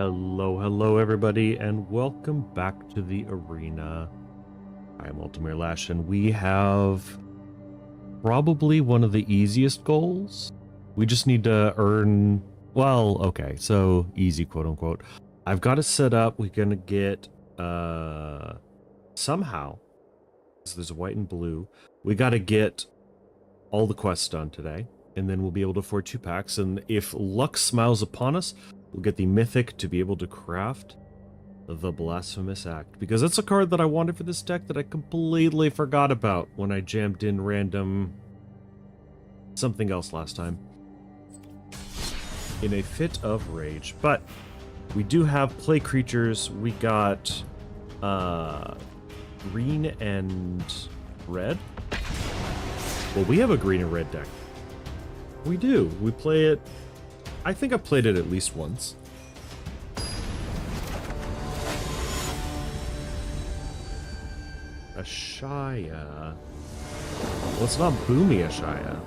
Hello everybody, and welcome back to the arena. I'm Ultimate Lash, and we have probably one of the easiest goals. We just need to earn, well, okay, so easy, quote unquote. I've got it set up. We're gonna get, somehow, so there's a white and blue, we gotta get all the quests done today, and then we'll be able to afford 2 packs, and if luck smiles upon us, we'll get the mythic to be able to craft the Blasphemous Act, because it's a card that I wanted for this deck that I completely forgot about when I jammed in random something else last time. In a fit of rage. But we do have play creatures. We got green and red. Well, we have a green and red deck. We do. We play it. I think I've played it at least once. Ashaya. Well, it's not Boomy Ashaya.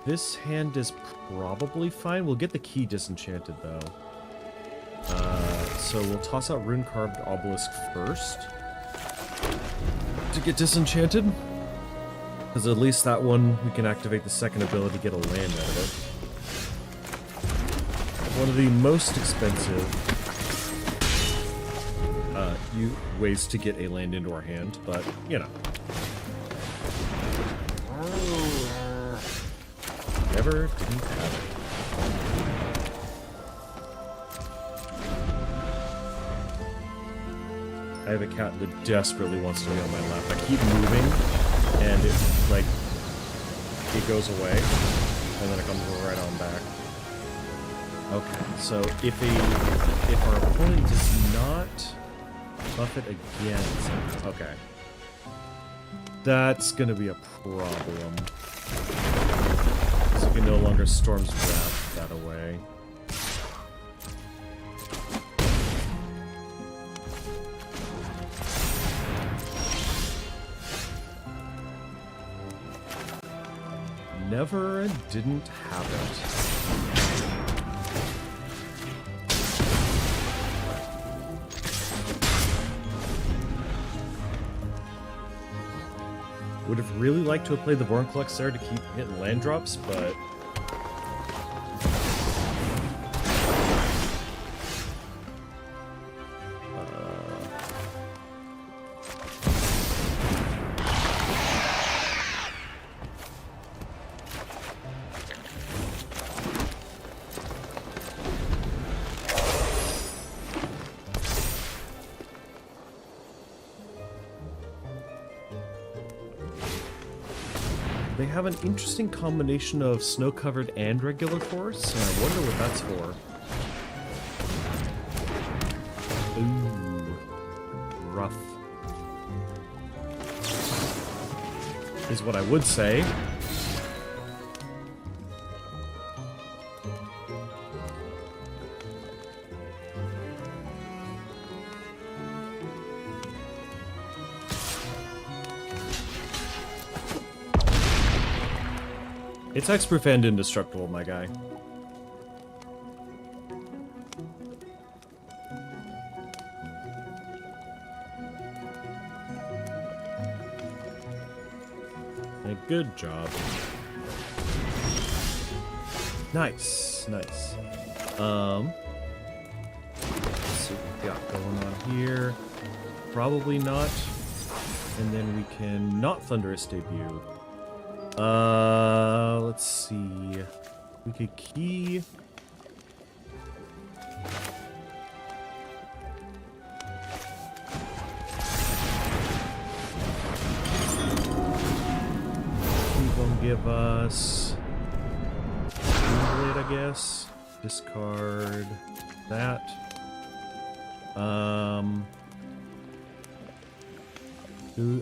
This hand is probably fine. We'll get the key disenchanted, though. So we'll toss out Rune Carved Obelisk first to get disenchanted. Because at least that one, we can activate the second ability to get a land out of it. One of the most expensive ways to get a land into our hand, but, you know. Never didn't have it. I have a cat that desperately wants to be on my lap. I keep moving, and it, like, it goes away, and then it comes right on back. Okay, so if our opponent does not buff it again, okay, that's gonna be a problem. So we can no longer Storm's Wrath that away. Never didn't have it. Would have really liked to have played the Vornclux there to keep hitting land drops, but they have an interesting combination of snow-covered and regular force, and I wonder what that's for. Ooh. Rough. Is what I would say. It's hexproof and indestructible, my guy. A good job. Nice, nice. Let's see what we got going on here. Probably not. And then we can not Thunderous Debut. Let's see. We could key. He's gonna give us Blade, I guess. Discard that.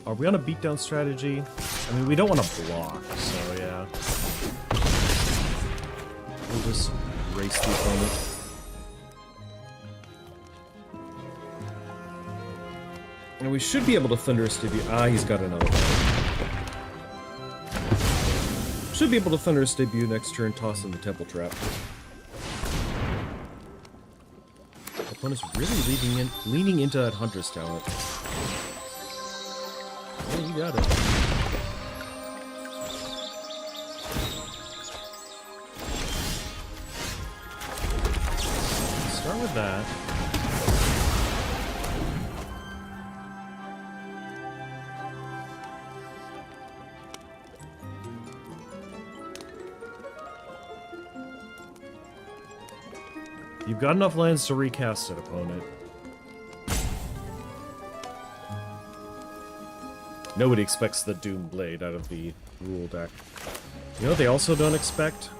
Are we on a beatdown strategy? I mean, we don't want to block, so yeah. We'll just race the opponent. And we should be able to Thunderous Debut. Ah, he's got another one. Should be able to Thunderous Debut next turn, toss in the Temple Trap. Opponent's really leaning into that Hunter's talent. Yeah, you got it. Start with that. You've got enough lands to recast it, opponent. Nobody expects the Doom Blade out of the rule deck. You know what they also don't expect?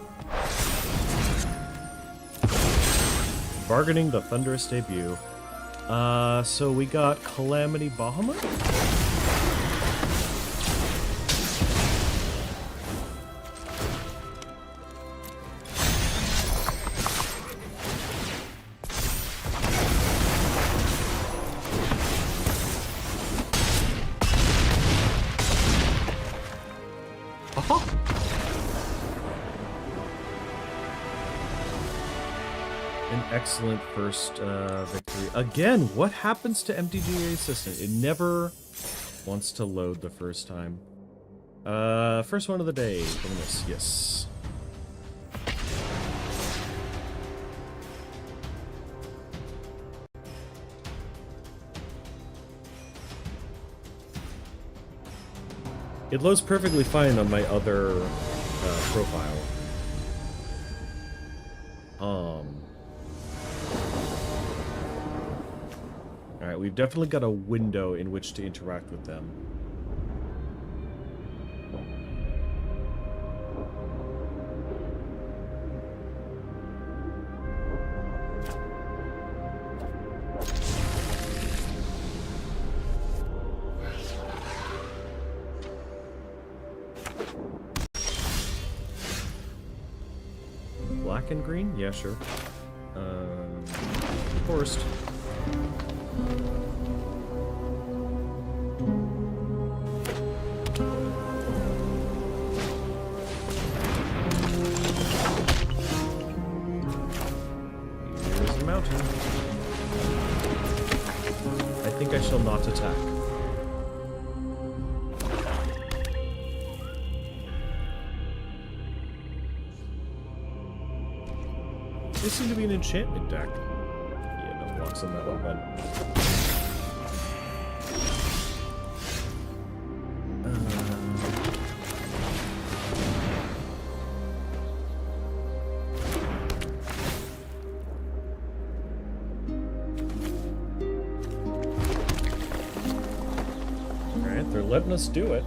Bargaining the Thunderous Debut. So we got Calamity Bahamut? Excellent first victory. Again, what happens to MTGA Assistant? It never wants to load the first time. First one of the day. Bonus, yes. It loads perfectly fine on my other profile. Alright, we've definitely got a window in which to interact with them. Black and green? Yeah, sure. Forest. Here's a mountain. I think I shall not attack. This seems to be an enchantment deck. Yeah, no blocks on that one, bud. Alright, they're letting us do it.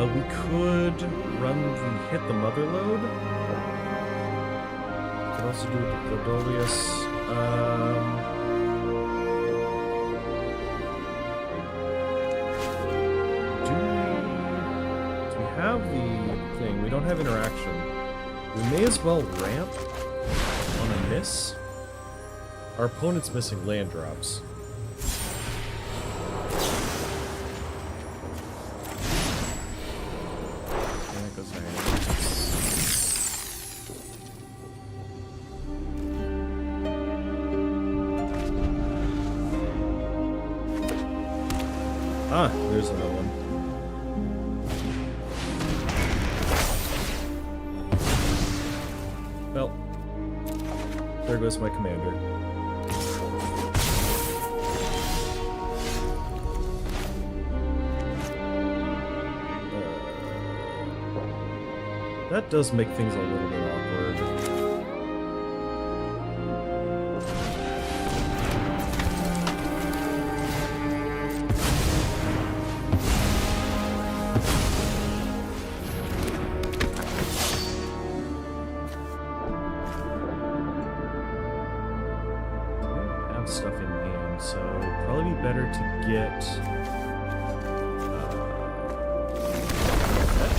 We could run the hit the mother load. Could also do the Gladiolus. Do we have the thing? We don't have interaction. We may as well ramp on a miss. Our opponent's missing land drops. Ah, there's another one. Well, there goes my commander. That does make things a little bit awkward. Stuff in hand, so it'd probably be better to get fetch.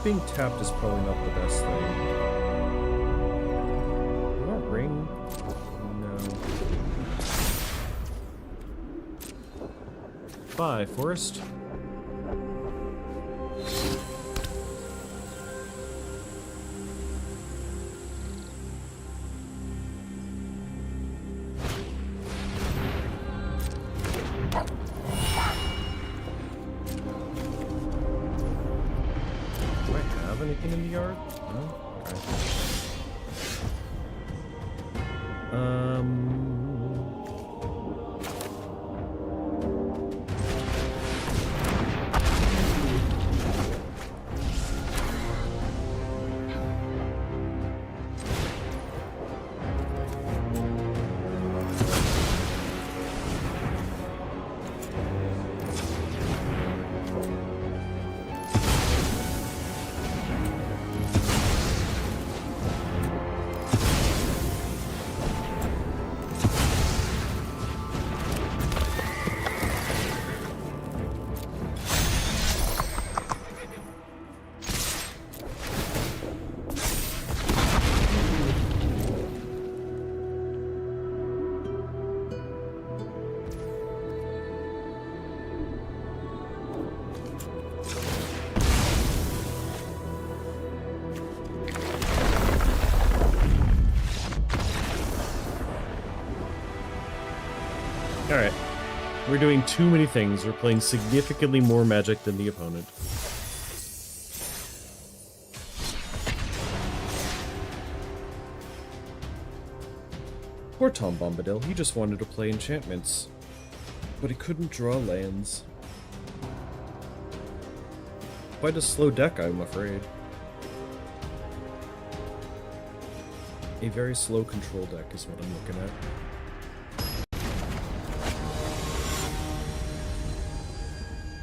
being tapped is probably not the best thing. You want ring? No. Bye, forest. Anything in the yard? No? Okay. Alright. We're doing too many things. We're playing significantly more Magic than the opponent. Poor Tom Bombadil. He just wanted to play enchantments. But he couldn't draw lands. Quite a slow deck, I'm afraid. A very slow control deck is what I'm looking at.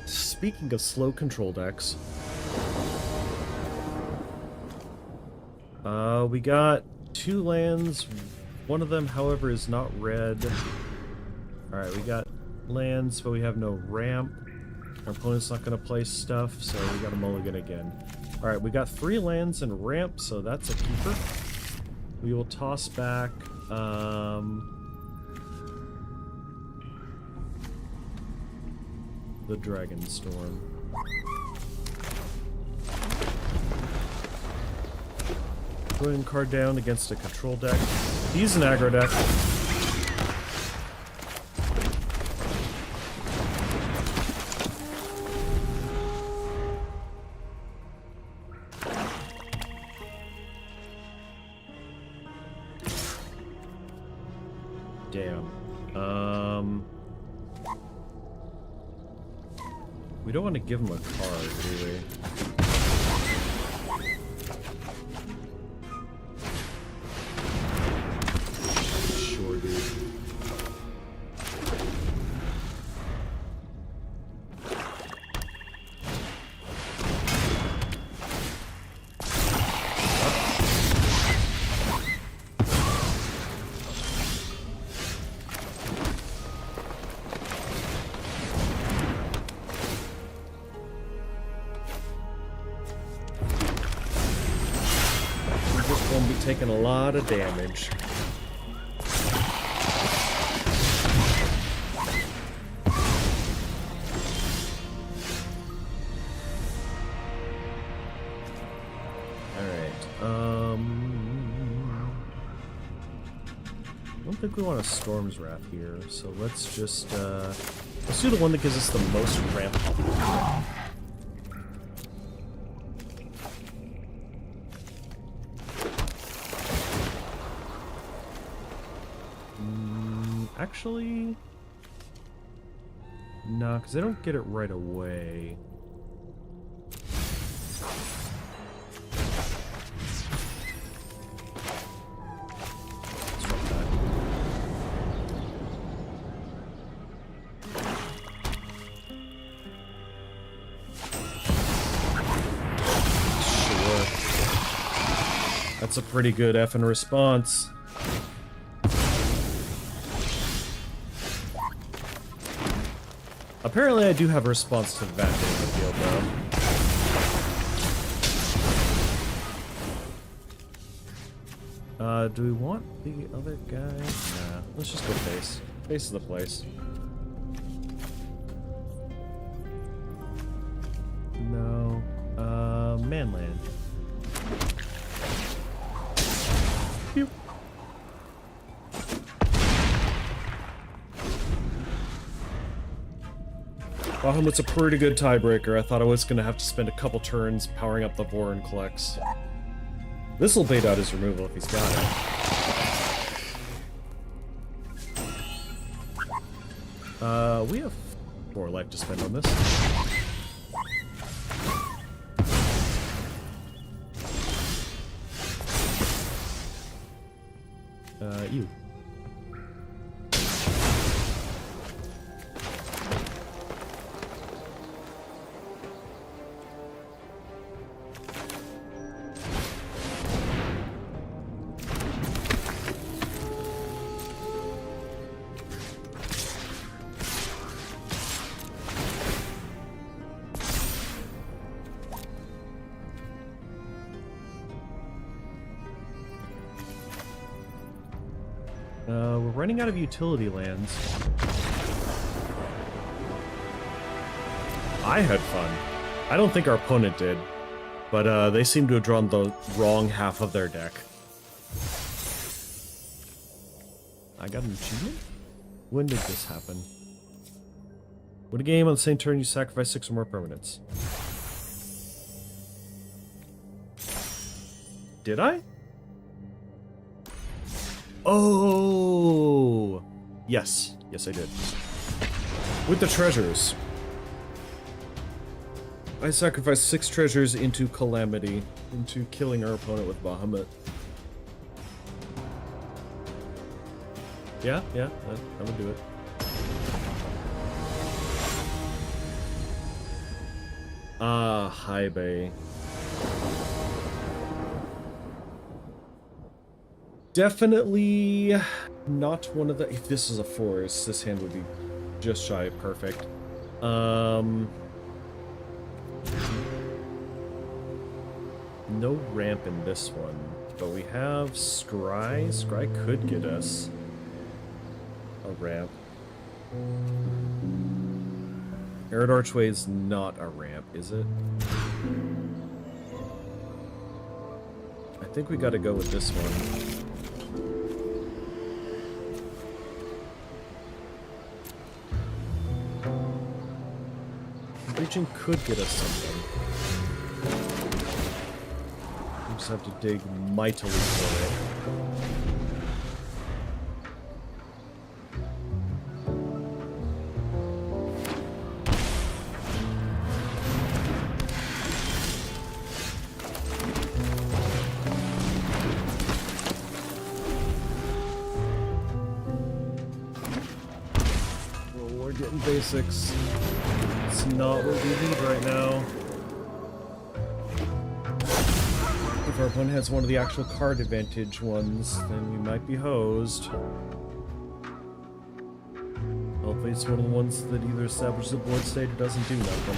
Speaking of slow control decks, we got 2 lands. One of them, however, is not red. Alright, we got lands, but we have no ramp. Our opponent's not going to play stuff, so we got a mulligan again. Alright, we got 3 lands and ramp, so that's a keeper. We will toss back, the Dragon Storm. Putting card down against a control deck. He's an aggro deck. Damn. We don't want to give him a card, do we? Sure, dude. Gonna be taking a lot of damage. Alright, I don't think we want a Storm's Wrath here, so let's just, let's do the one that gives us the most ramp. Actually, nah, because I don't get it right away. Let's drop that. Sure. That's a pretty good effing response. Apparently I do have a response to that in the field, though. Do we want the other guy? Nah, let's just go face. Face is the place. No. Manland. Pew. Bahamut's a pretty good tiebreaker. I thought I was gonna have to spend a couple turns powering up the Voron Collects. This'll bait out his removal if he's got it. We have 4 life to spend on this. You. We're running out of utility lands. I had fun. I don't think our opponent did, but they seem to have drawn the wrong half of their deck. I got an achievement? When did this happen? Win a game on the same turn, you sacrifice 6 or more permanents. Did I? Oh! Yes. Yes, I did. With the treasures. I sacrificed 6 treasures into Calamity, into killing our opponent with Bahamut. Yeah, that would do it. High Bay. Definitely not one of the... If this is a forest, this hand would be just shy of perfect. No ramp in this one, but we have Scry. Scry could get us a ramp. Arid Archway is not a ramp, is it? I think we gotta go with this one. Breaching could get us something. We just have to dig mightily for it. Well, we're getting basics. It's not what we need right now. If our opponent has one of the actual card advantage ones, then we might be hosed. Hopefully it's one of the ones that either establishes a board state or doesn't do nothing.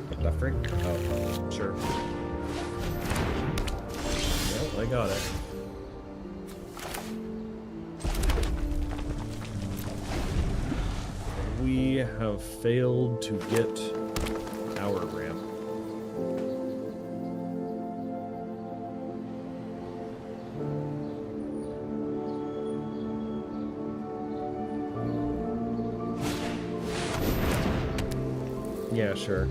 What the frick? Oh, sure. Well, I got it. We have failed to get our ramp. Yeah, sure.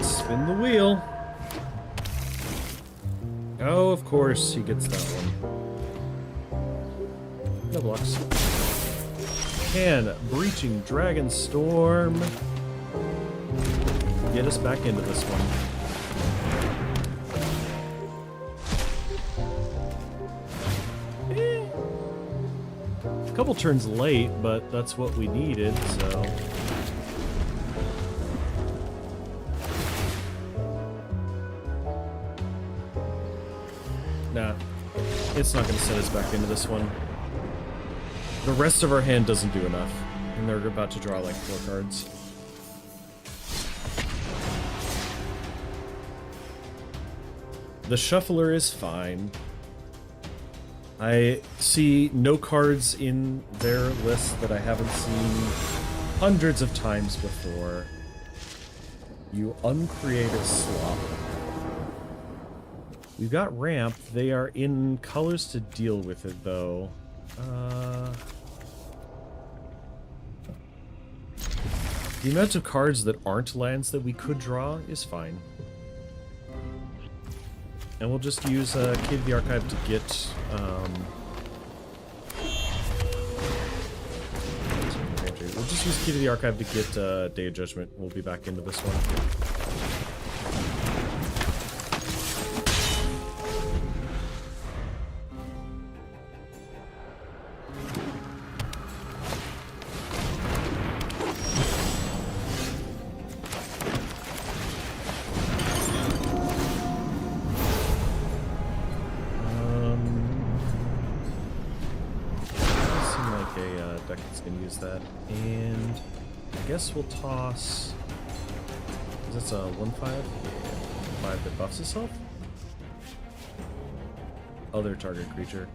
Spin the wheel. Oh, of course, he gets that one. No blocks. Can Breaching Dragon Storm get us back into this one? A couple turns late, but that's what we needed, so... Nah, it's not going to set us back into this one. The rest of our hand doesn't do enough. And they're about to draw like 4 cards. The shuffler is fine. I see no cards in their list that I haven't seen hundreds of times before. You uncreative slop. We've got ramp. They are in colors to deal with it, though. The amount of cards that aren't lands that we could draw is fine. And we'll just use Key to the Archive to get... we'll just use Key to the Archive to get Day of Judgment. We'll be back into this one. That, and I guess we'll toss. Is this a 1/5? Yeah, 5 that buffs itself. Other target creature.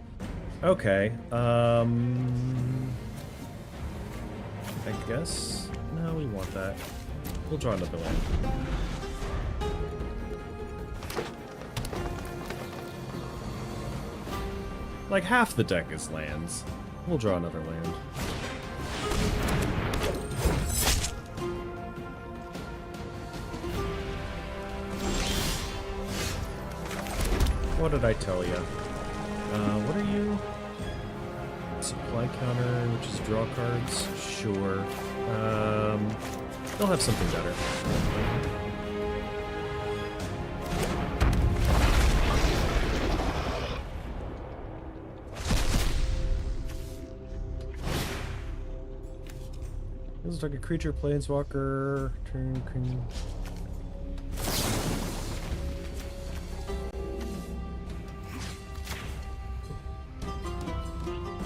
Okay. I guess no, we want that. We'll draw another land. Like half the deck is lands. We'll draw another land. What did I tell you? What are you? Supply counter, which is draw cards? Sure. They'll have something better. This is like a creature, Planeswalker, turn...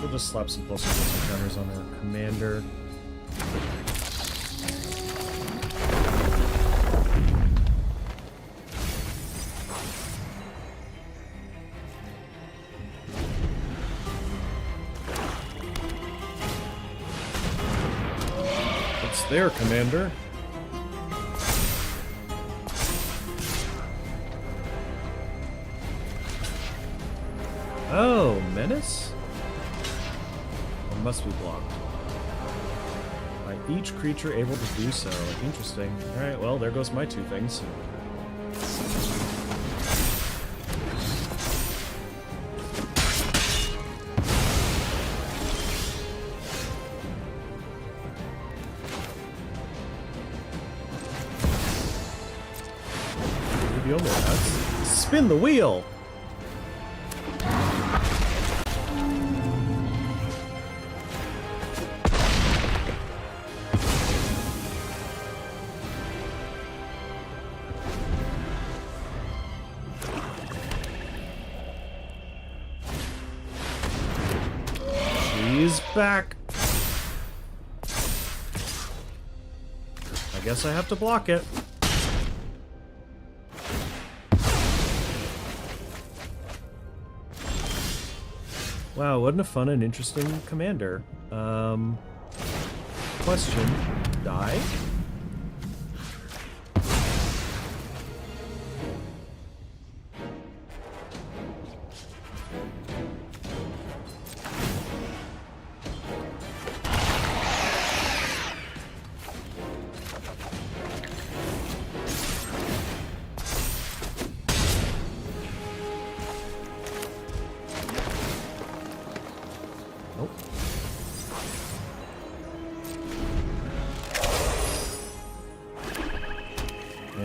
We'll just slap some plus counters on our commander. It's their commander. Oh, Menace? Must be blocked. By each creature able to do so. Interesting. Alright, well, there goes my 2 things. Spin the wheel! Back. I guess I have to block it. Wow, wasn't a fun and interesting commander. Question. Die?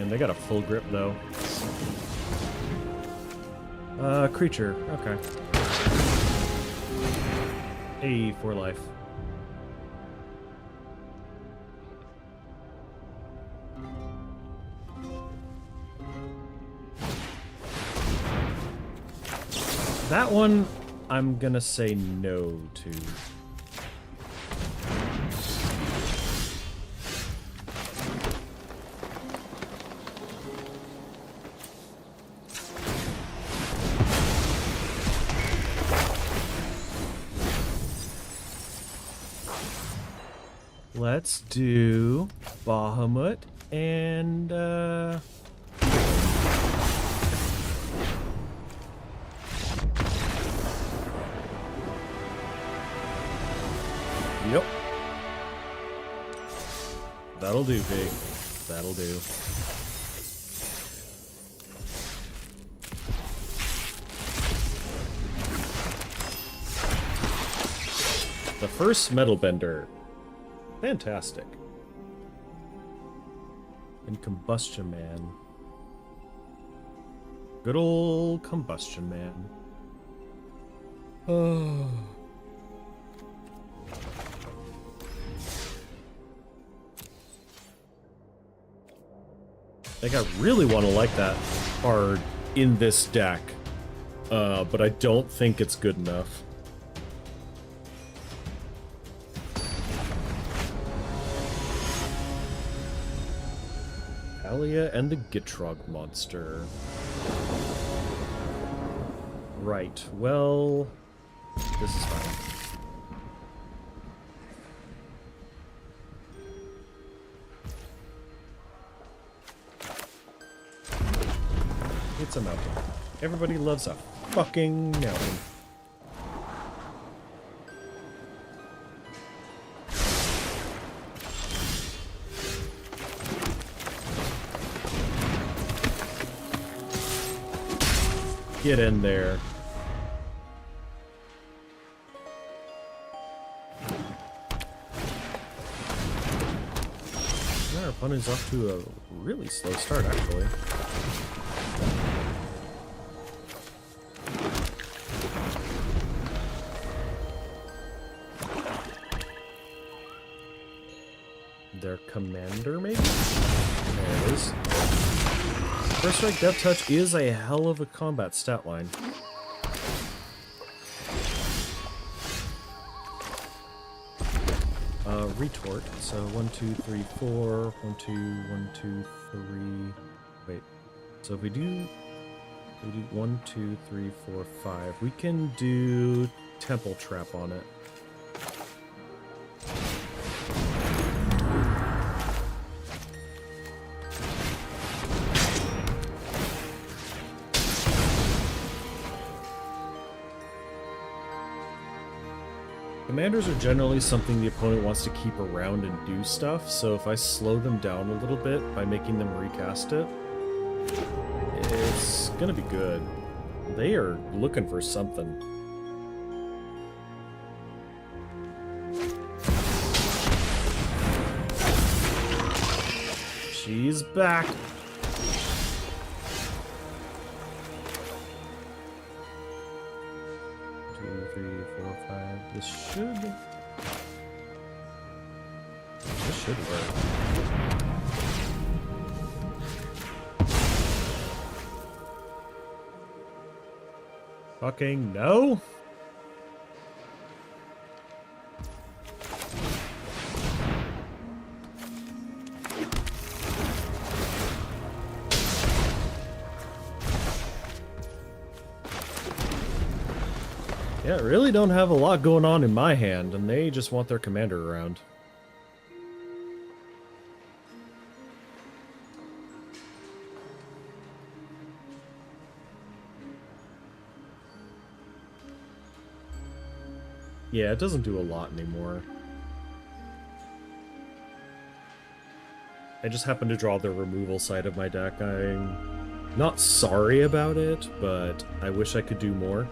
They got a full grip, though. Creature. Okay. Hey, 4 life. That one, I'm gonna say no to. Let's do Bahamut and yep. That'll do, Pig. That'll do. The first metal bender. Fantastic. And Combustion Man. Good old Combustion Man. Oh. Like, I really want to like that card in this deck, but I don't think it's good enough. Alia and the Gitrog monster. Right, well, this is fine. It's a mountain. Everybody loves a fucking mountain. Get in there. Our opponent's off to a really slow start, actually. Their commander, maybe? There it is. First Strike Death Touch is a hell of a combat stat line. Retort. So 1, 2, 3, 4. 1, 2, 1, 2, 3. Wait. So if we do 1, 2, 3, 4, 5. We can do Temple Trap on it. Commanders are generally something the opponent wants to keep around and do stuff, so if I slow them down a little bit by making them recast it, it's gonna be good. They are looking for something. She's back! 2, 3, 4, 5. This should work. Fucking no. Yeah, I really don't have a lot going on in my hand, and they just want their commander around. Yeah, it doesn't do a lot anymore. I just happened to draw the removal side of my deck. I'm not sorry about it, but I wish I could do more.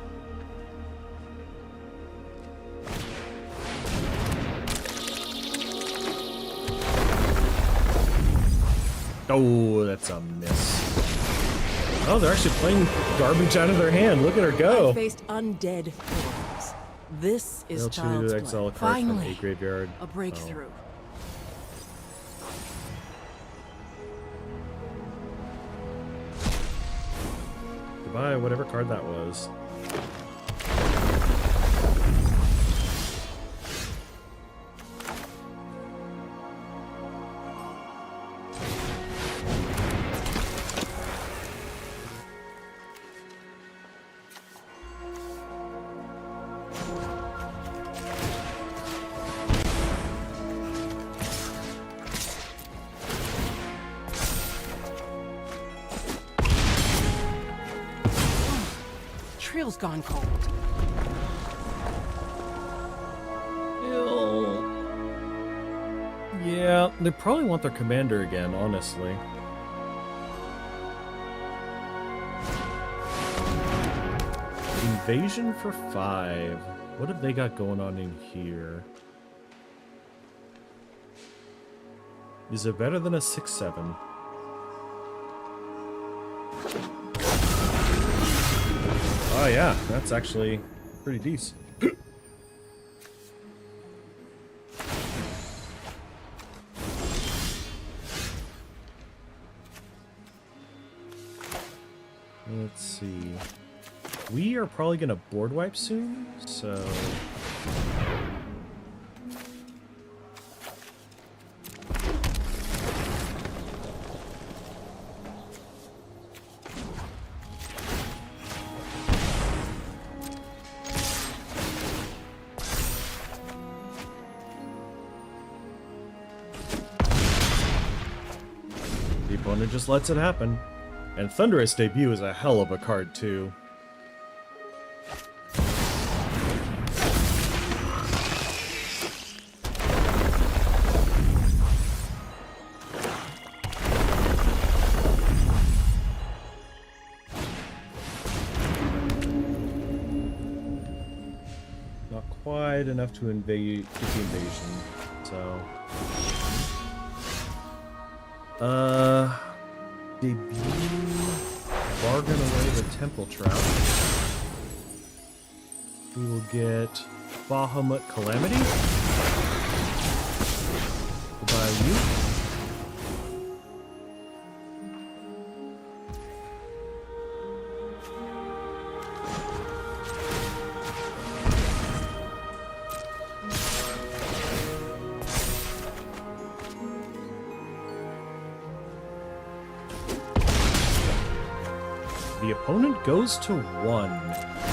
Oh, that's a miss. Oh, they're actually playing garbage out of their hand. Look at her go. I faced undead forms. This is child's play. Exile a card Finally, from a graveyard. a breakthrough. Goodbye, whatever card that was. trail's gone cold. Yeah, they probably want their commander again, honestly. Invasion for 5. What have they got going on in here? Is it better than a 6/7? Oh yeah, that's actually pretty decent. Let's see. We are probably gonna board wipe soon, so... The opponent just lets it happen. And Thunderous Debut is a hell of a card, too. Not quite enough to invade, get the invasion, so... Debut, bargain away the Temple Trap. We will get Bahamut Calamity. Goodbye, you. The opponent goes to 1.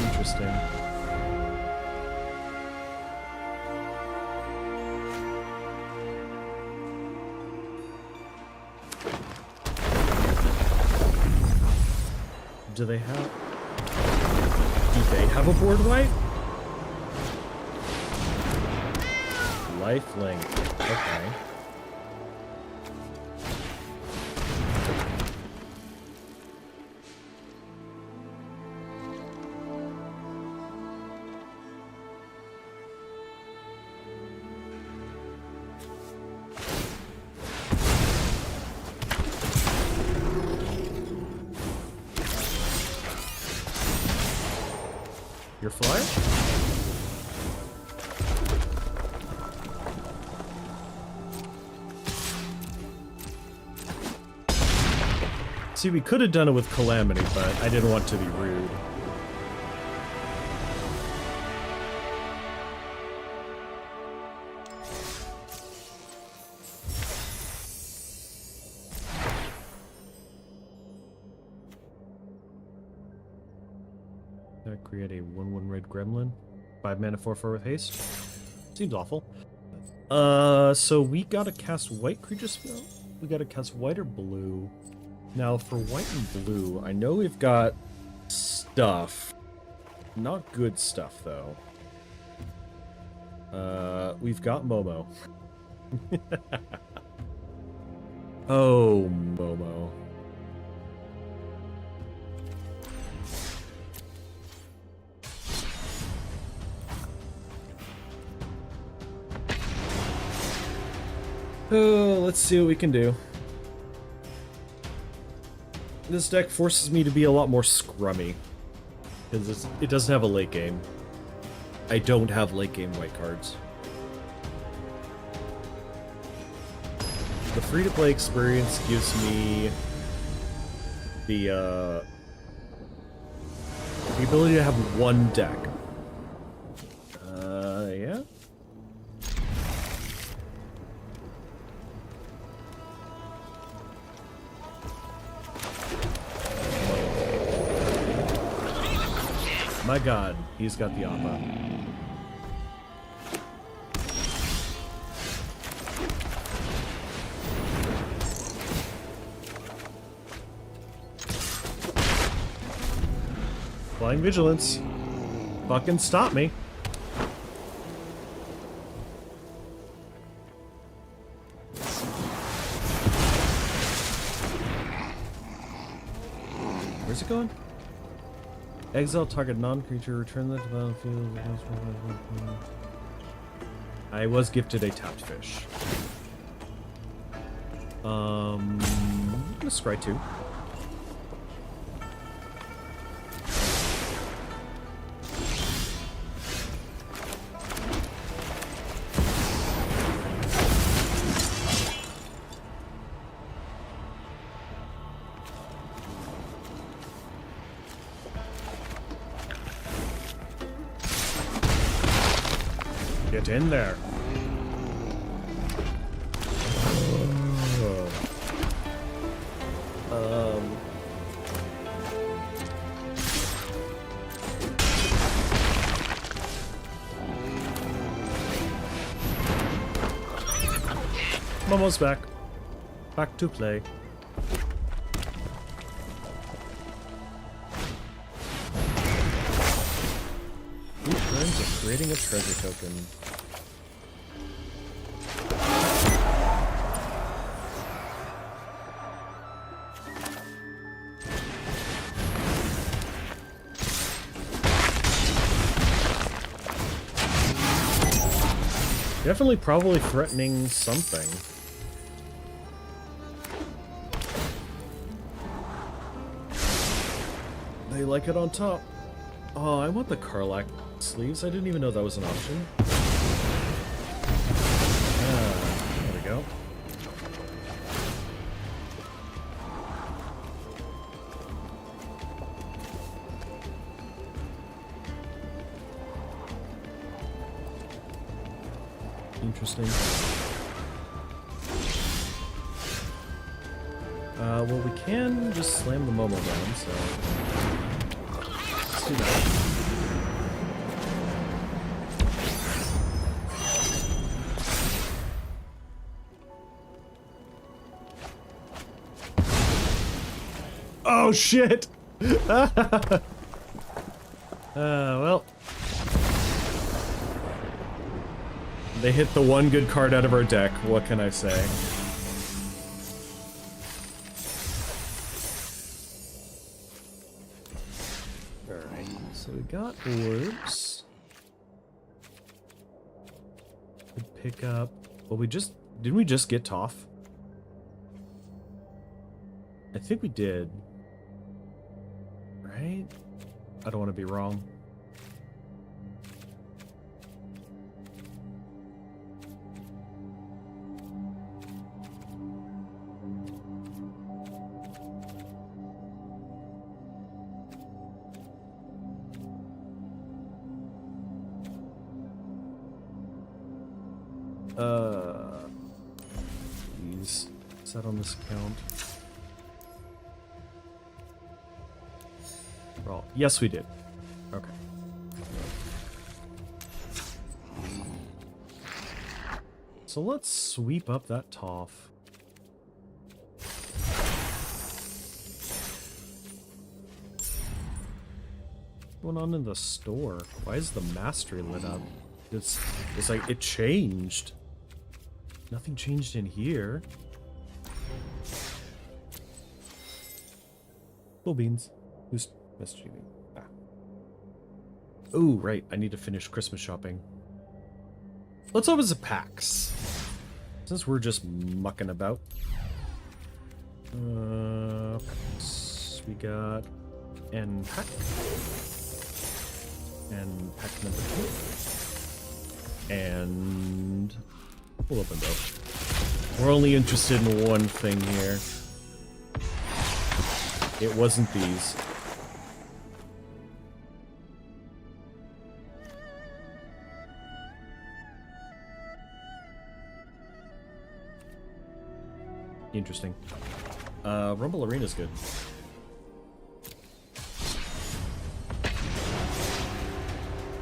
Interesting. Do they have a board wipe? Lifelink. Okay. Your flyer? See, we could have done it with Calamity, but I didn't want to be rude. Create a 1/1 red gremlin. 5 mana 4/4 with haste. Seems awful. So we gotta cast white creature spell. We gotta cast white or blue. Now for white and blue, I know we've got stuff. Not good stuff though. We've got Momo. Oh, Momo. Oh, let's see what we can do. This deck forces me to be a lot more scrummy. Because it doesn't have a late game. I don't have late game white cards. The free-to-play experience gives me the ability to have one deck. Yeah? My god, he's got the Appa. Flying Vigilance. Fucking stop me. Where's it going? Exile target non-creature, return that to the battlefield. I was gifted a tapped fish. I'm gonna scry 2. Get in there. I'm almost back. Back to play. In terms of creating a treasure token. Definitely probably threatening something. They like it on top. Oh, I want the Karlach sleeves. I didn't even know that was an option. There we go. Interesting. Well, we can just slam the Momo down, so let's do that. Oh shit! Well. They hit the one good card out of our deck, what can I say? Alright, so we got orbs. We pick up... Well, didn't we just get Toph? I think we did. Right? I don't want to be wrong. Please. Is that on this account? Well, yes, we did. Okay. So let's sweep up that Toph. What's going on in the store? Why is the mastery lit up? It's like it changed. Nothing changed in here. Cool beans. Who's messaging me? Ah. Oh, right. I need to finish Christmas shopping. Let's open some packs. Since we're just mucking about. Packs. We got N pack. And pack number 2. And we'll open both. We're only interested in one thing here. It wasn't these. Interesting. Rumble Arena's good.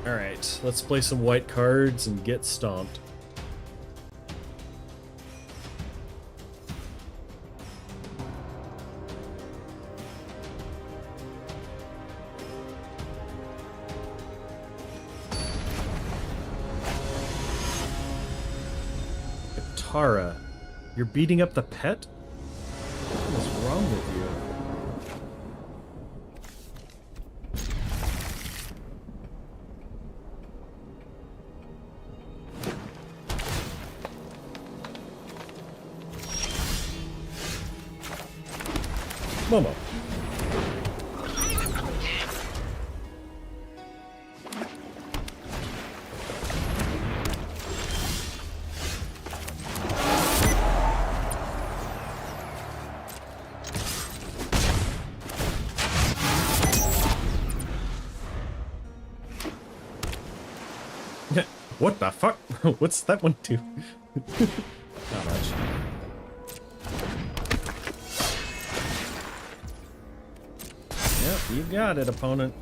Alright, let's play some white cards and get stomped. Katara, you're beating up the pet? What is wrong with you? Momo. What the fuck? What's that one do? Not much. Yep, you got it, opponent.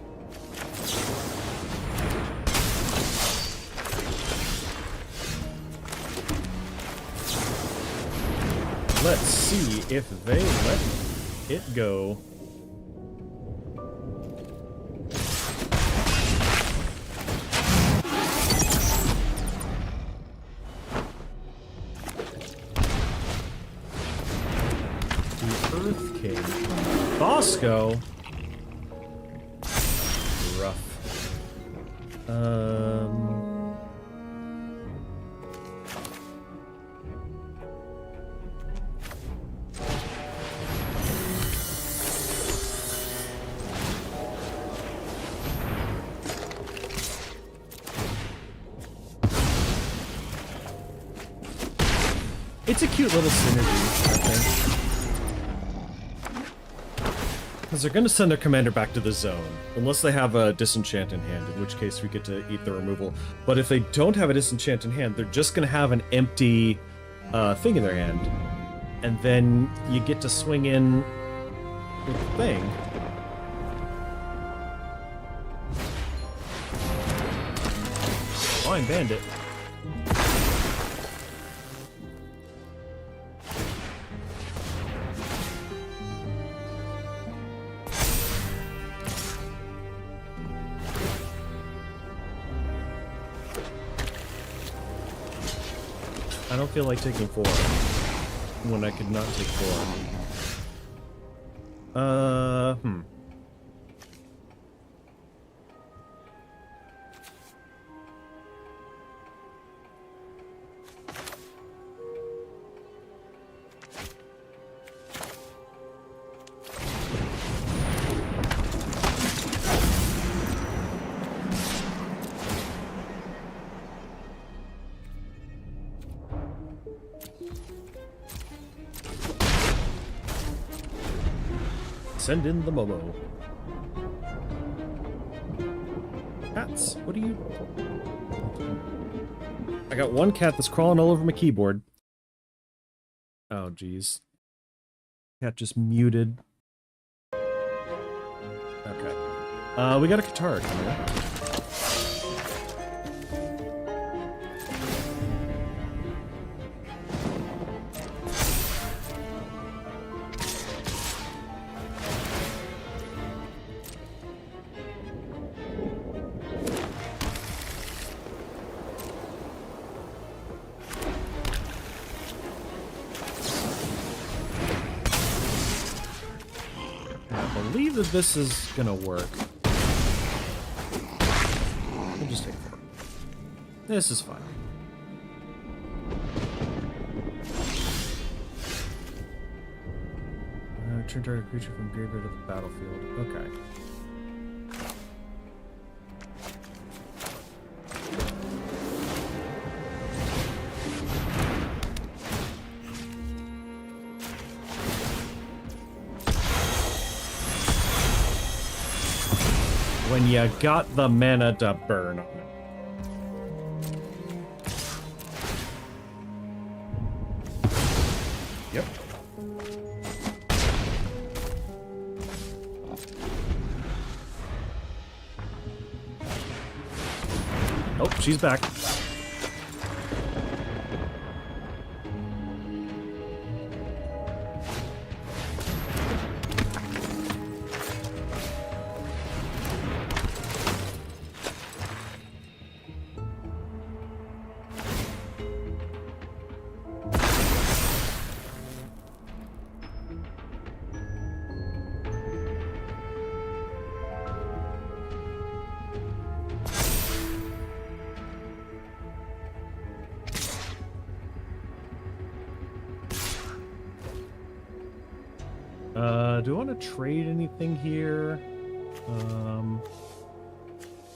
Let's see if they let it go. The Earth King. Bosco? Rough. It's a cute little synergy, I think. Because they're going to send their commander back to the zone, unless they have a disenchant in hand, in which case we get to eat the removal. But if they don't have a disenchant in hand, they're just going to have an empty thing in their hand. And then you get to swing in with the thing. Fine, Bandit. I don't feel like taking 4 when I could not take 4. Send in the Momo. Cats, what are you... I got one cat that's crawling all over my keyboard. Oh, jeez. Cat just muted. Okay. We got a Katara coming up. I believe that this is gonna work. We'll just take 4. This is fine. Return target creature from graveyard to the battlefield. Okay. When you got the mana to burn on it. Yep. Oh, she's back. Do I want to trade anything here?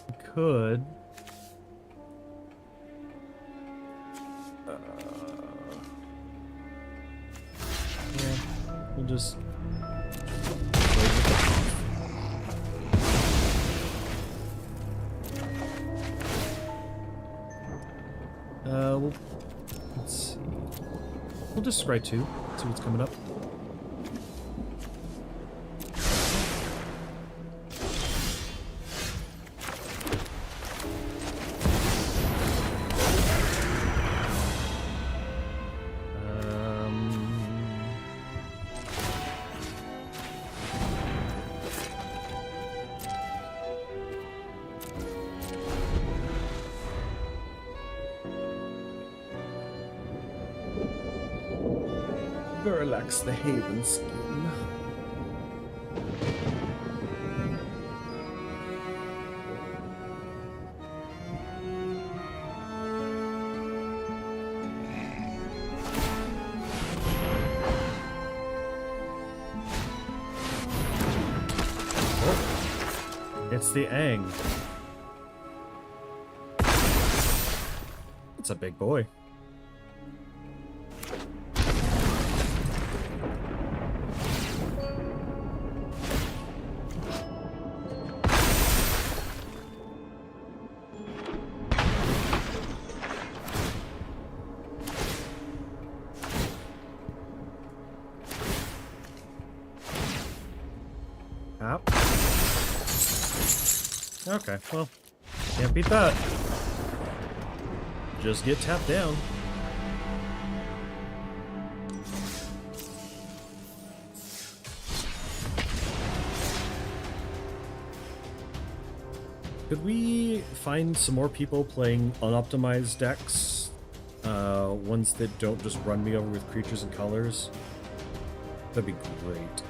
We could. Yeah, we'll just. Let's see. We'll just scry 2. See what's coming up. Relax the Haven scheme. Oh, it's the Aang. It's a big boy. Okay, well, can't beat that. Just get tapped down. Could we find some more people playing unoptimized decks? Ones that don't just run me over with creatures and colors? That'd be great.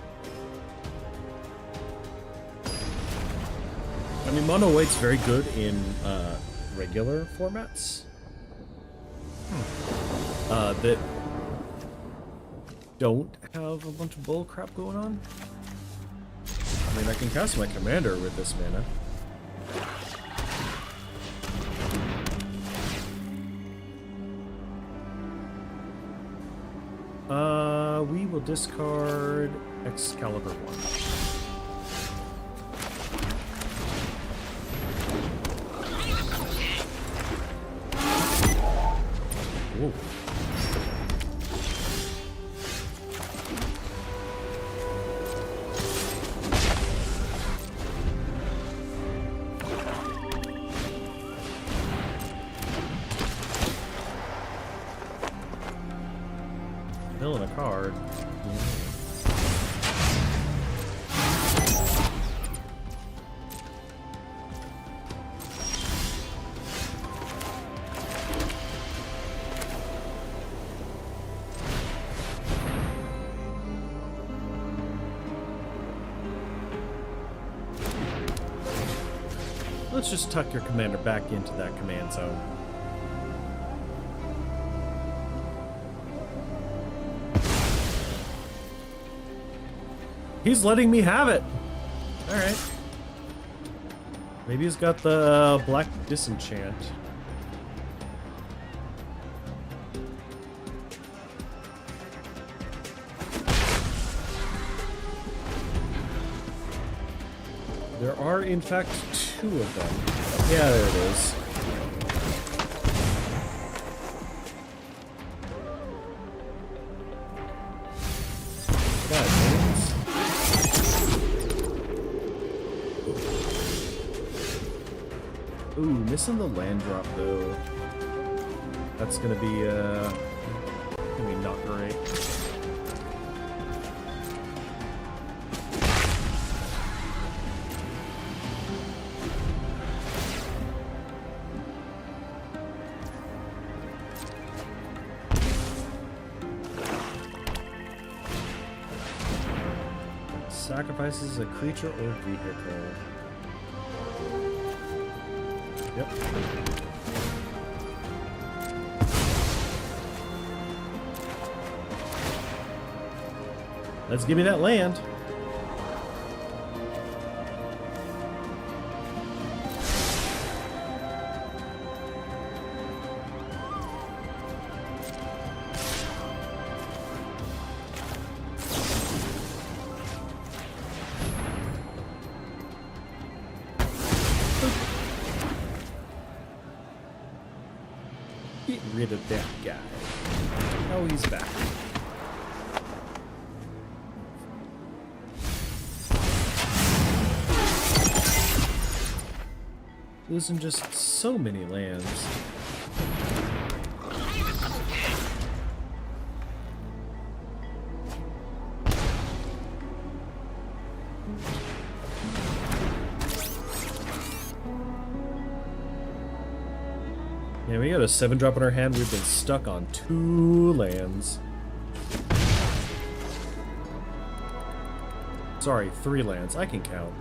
I mean, mono white's very good in regular formats. That don't have a bunch of bull crap going on. I mean, I can cast my commander with this mana. We will discard Excalibur 1. Whoa. Milling a card. Let's just tuck your commander back into that command zone. He's letting me have it. All right. Maybe he's got the black disenchant. There are, in fact, 2 of them. Yeah, there it is. Ooh, missing the land drop though. That's gonna be not great. Sacrifices a creature or vehicle. Yep. Let's give me that land. Get rid of that guy. Oh, he's back. Losing just so many lands. Yeah, we got a 7-drop in our hand. We've been stuck on 2 lands. Sorry, 3 lands. I can count.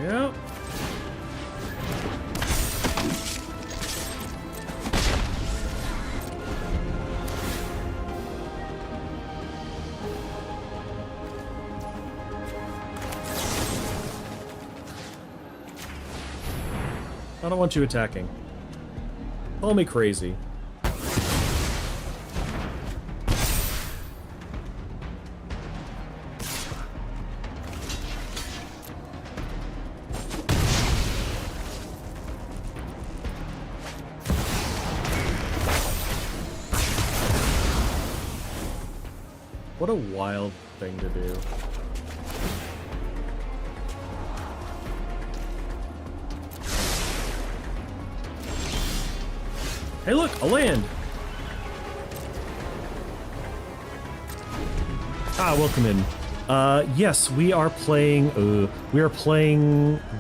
Yep. I don't want you attacking. Call me crazy. What a wild thing to do. Hey look, a land! Ah, welcome in. Yes, we are playing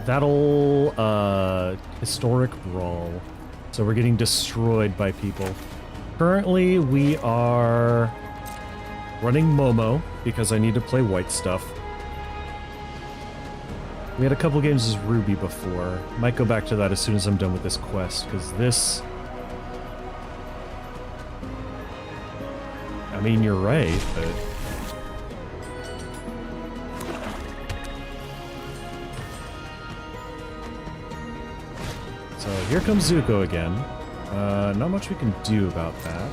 that'll, Historic Brawl. So we're getting destroyed by people. Currently, we are running Momo, because I need to play white stuff. We had a couple games as Ruby before. Might go back to that as soon as I'm done with this quest, because this... I mean, you're right, but... So, here comes Zuko again. Not much we can do about that.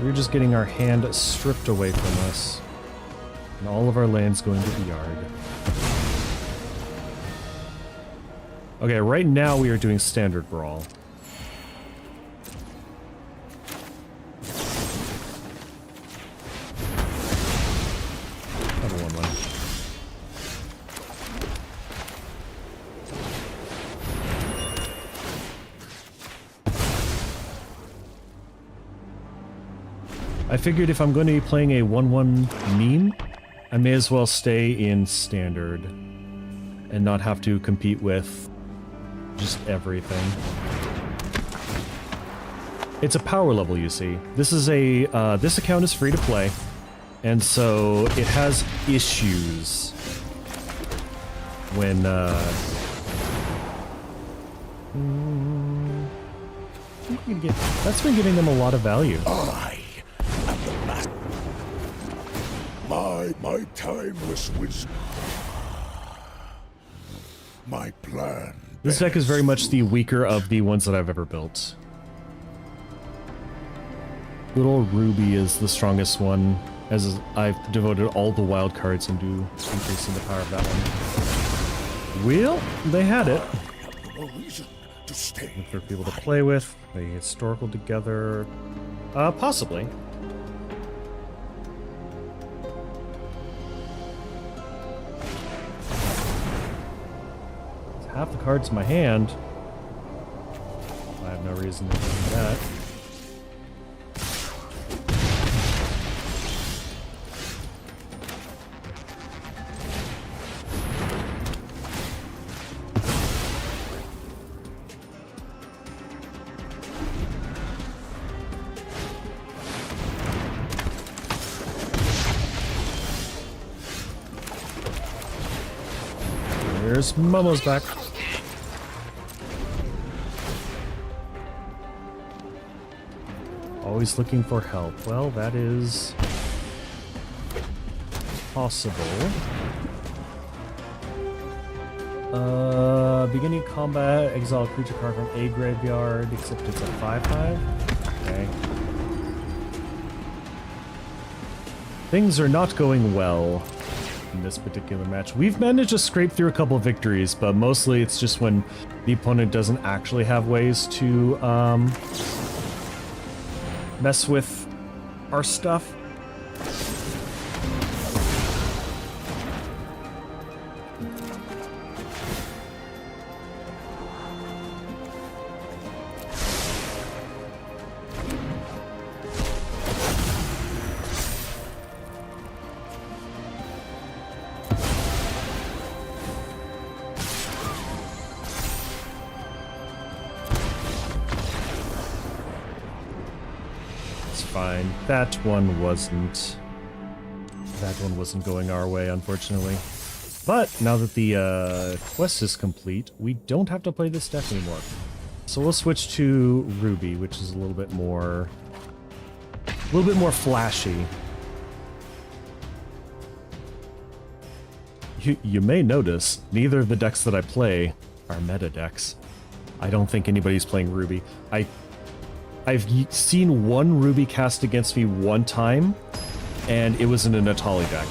We're just getting our hand stripped away from us. And all of our lands going to the yard. Okay, right now we are doing Standard Brawl. Another 1/1. I figured if I'm going to be playing a 1/1 meme, I may as well stay in Standard and not have to compete with just everything. It's a power level, you see. This is a this account is free to play, and so it has issues when that's been giving them a lot of value. My timeless wisdom. My plan. This deck is very much the weaker of the ones that I've ever built. Little Ruby is the strongest one, as I've devoted all the wild cards into increasing the power of that one. Well, they had it. No reason to stay. For people to play with, a historical together, possibly. Half the cards in my hand. I have no reason to do that. There's Momo's back. Always looking for help. Well, that is possible. Beginning combat, exile a creature card from a graveyard, except it's a 5/5. Okay. Things are not going well in this particular match. We've managed to scrape through a couple of victories, but mostly it's just when the opponent doesn't actually have ways to mess with our stuff. Fine. That one wasn't going our way, unfortunately. But now that the quest is complete, we don't have to play this deck anymore. So we'll switch to Ruby, which is a little bit more flashy. You may notice neither of the decks that I play are meta decks. I don't think anybody's playing Ruby. I've seen one Ruby cast against me one time, and it was in a Natali deck.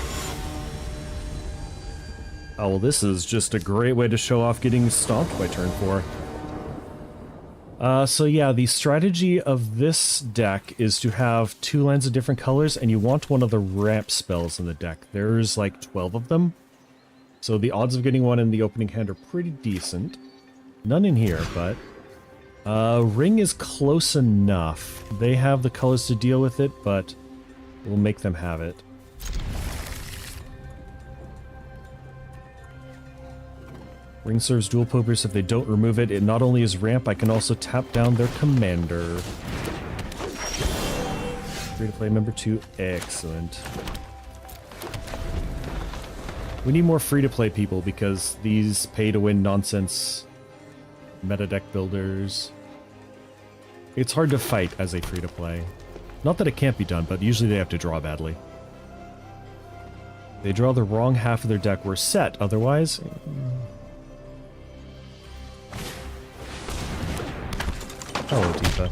Oh, well, this is just a great way to show off getting stomped by turn 4. So yeah, the strategy of this deck is to have 2 lands of different colors, and you want one of the ramp spells in the deck. There's like 12 of them. So the odds of getting one in the opening hand are pretty decent. None in here, but... Ring is close enough. They have the colors to deal with it, but we'll make them have it. Ring serves dual purpose. If they don't remove it, it not only is ramp, I can also tap down their commander. Free to play member 2. Excellent. We need more free to play people because these pay to win nonsense meta deck builders, it's hard to fight as a free to play. Not that it can't be done, but usually they have to draw badly. They draw the wrong half of their deck, we're set. Otherwise, hello, Tifa.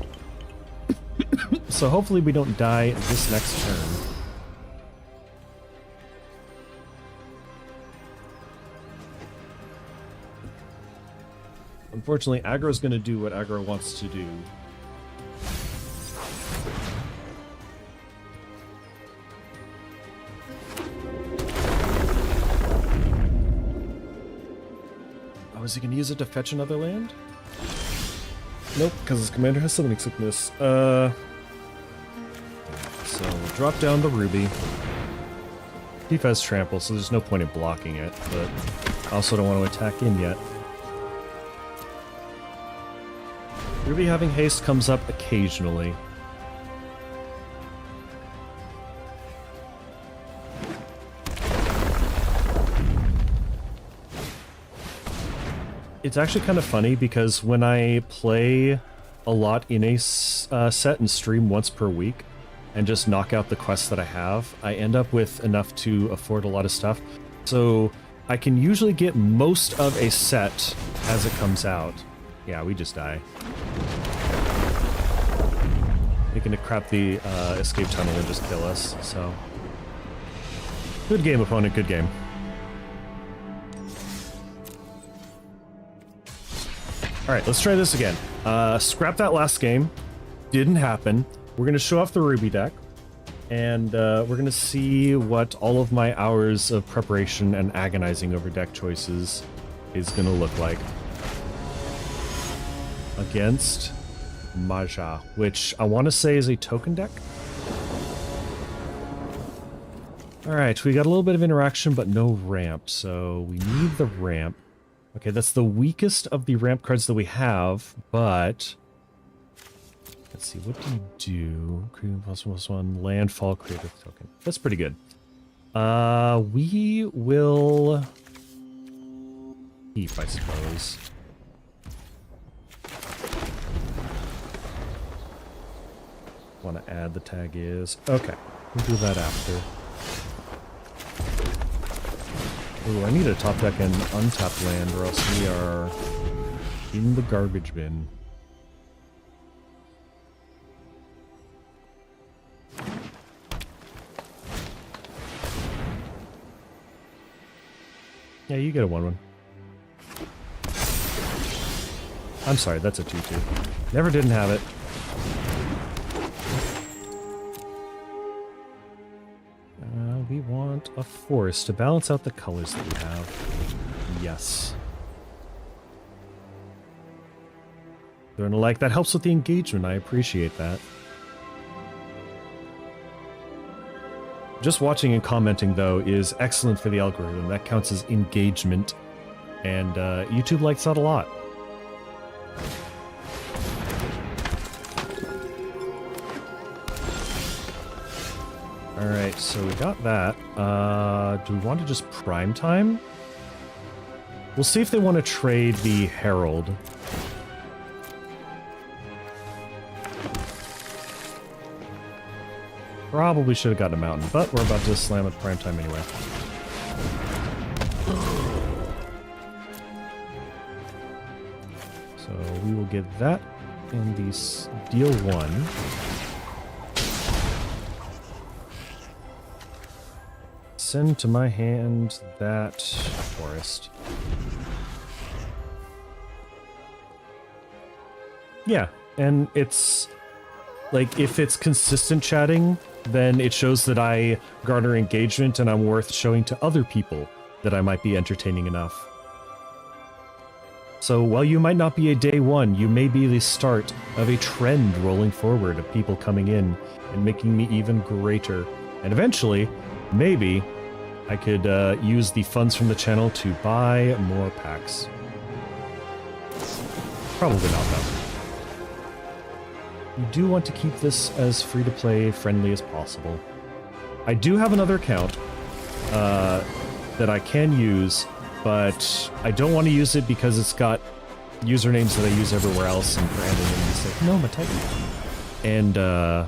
So hopefully we don't die this next turn. Unfortunately, aggro's gonna do what aggro wants to do. Oh, is he gonna use it to fetch another land? Nope, because his commander has summoning sickness. So we'll drop down the Ruby. Thief has trample, so there's no point in blocking it, but I also don't want to attack in yet. Ruby having haste comes up occasionally. It's actually kind of funny because when I play a lot in a set and stream once per week and just knock out the quests that I have, I end up with enough to afford a lot of stuff. So I can usually get most of a set as it comes out. Yeah, we just die. They can crap the escape tunnel and just kill us, so... Good game, opponent, good game. Alright, let's try this again. Scrap that last game. Didn't happen. We're going to show off the Ruby deck, and we're going to see what all of my hours of preparation and agonizing over deck choices is going to look like. Against Maja, which I want to say is a token deck. Alright, we got a little bit of interaction, but no ramp, so we need the ramp. Okay, that's the weakest of the ramp cards that we have, but... Let's see, what do you do? Create +1/+1, landfall, create a token. That's pretty good. We will keep, I suppose. Want to add the tag is. Okay, we'll do that after. Ooh, I need a top deck and untapped land, or else we are in the garbage bin. Yeah, you get a 1/1. I'm sorry, that's a 2/2. Never didn't have it. We want a forest to balance out the colors that we have. Yes. They're like, that helps with the engagement. I appreciate that. Just watching and commenting, though, is excellent for the algorithm. That counts as engagement. And YouTube likes that a lot. Alright, so we got that. Do we want to just prime time? We'll see if they want to trade the Herald. Probably should have gotten a mountain, but we're about to slam at prime time anyway. So we will get that in the deal 1. Send to my hand that forest. Yeah, and it's like, if it's consistent chatting, then it shows that I garner engagement and I'm worth showing to other people that I might be entertaining enough. So while you might not be a day one, you may be the start of a trend rolling forward of people coming in and making me even greater. And eventually, maybe, I could use the funds from the channel to buy more packs. Probably not, though. You do want to keep this as free-to-play friendly as possible. I do have another account that I can use, but I don't want to use it because it's got usernames that I use everywhere else and branding and it's like, no, my Titan. And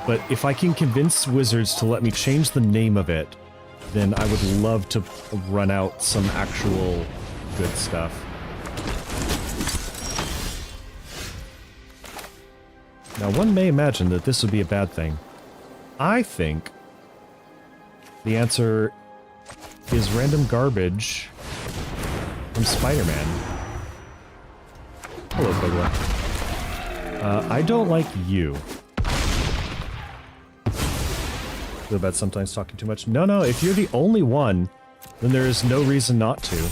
but if I can convince Wizards to let me change the name of it, then I would love to run out some actual good stuff. Now, one may imagine that this would be a bad thing. I think the answer is random garbage from Spider-Man. Hello, Pogla. I don't like you. Feel bad sometimes talking too much. No, if you're the only one, then there is no reason not to.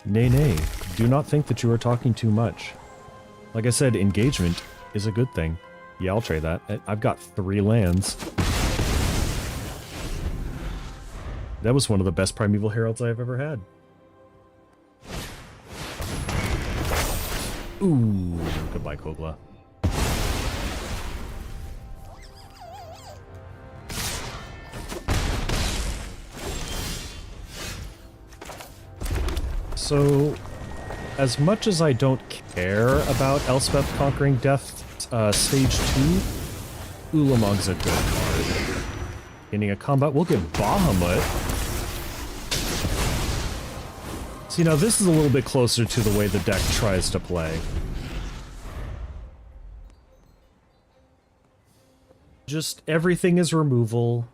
Nay, do not think that you are talking too much. Like I said, engagement is a good thing. Yeah, I'll trade that. I've got 3 lands. That was one of the best Primeval Heralds I've ever had. Ooh, goodbye, Kogla. So, as much as I don't care about Elspeth conquering death stage 2, Ulamog's a good card. Ending a combat, we'll get Bahamut. See, now this is a little bit closer to the way the deck tries to play. Just everything is removal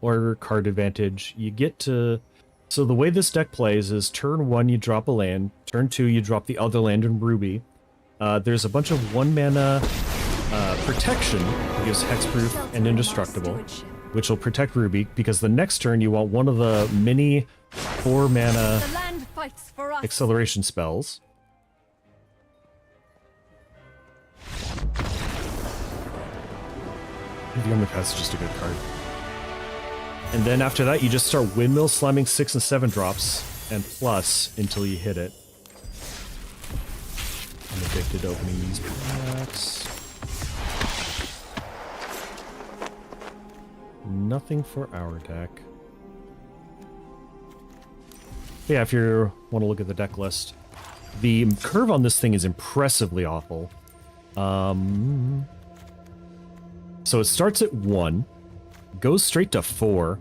or card advantage. You get to... So the way this deck plays is turn 1 you drop a land, turn 2 you drop the other land in Ruby. There's a bunch of 1-mana protection that gives hexproof and indestructible, which will protect Ruby, because the next turn you want one of the mini 4-mana acceleration spells. The Omnipath is just a good card. And then after that, you just start windmill slamming 6 and 7 drops and plus until you hit it. I'm addicted to opening these packs. Nothing for our deck. Yeah, if you want to look at the deck list, the curve on this thing is impressively awful. So it starts at 1, goes straight to 4,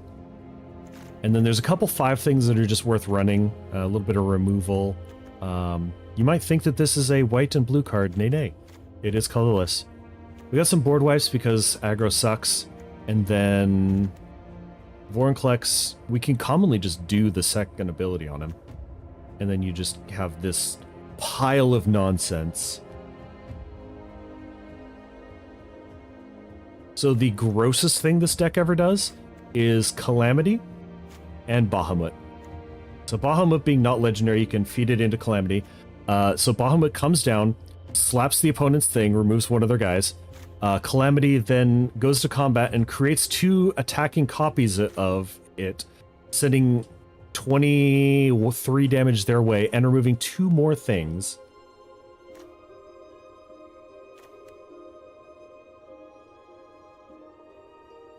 and then there's a couple 5 things that are just worth running, a little bit of removal. You might think that this is a white and blue card. Nay, nay. It is colorless. We got some board wipes because aggro sucks, and then Vorinclex, we can commonly just do the second ability on him, and then you just have this pile of nonsense. So the grossest thing this deck ever does is Calamity and Bahamut. So Bahamut being not legendary, you can feed it into Calamity. So Bahamut comes down, slaps the opponent's thing, removes one of their guys. Calamity then goes to combat and creates 2 attacking copies of it, sending 23 damage their way and removing 2 more things.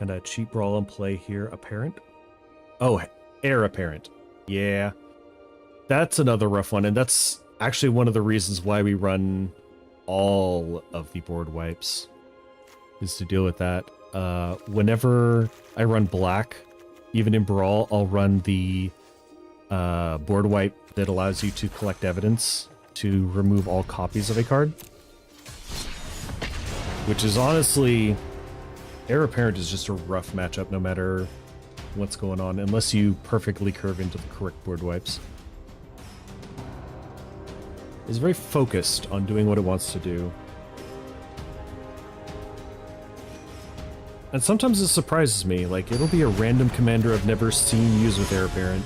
And a cheap brawl in play here, apparent. Oh, heir apparent. Yeah. That's another rough one, and that's actually one of the reasons why we run all of the board wipes, is to deal with that. Whenever I run black, even in Brawl, I'll run the board wipe that allows you to collect evidence to remove all copies of a card. Which is honestly... Heir Apparent is just a rough matchup no matter what's going on, unless you perfectly curve into the correct board wipes. It's very focused on doing what it wants to do. And sometimes it surprises me, like it'll be a random commander I've never seen use with Heir Apparent.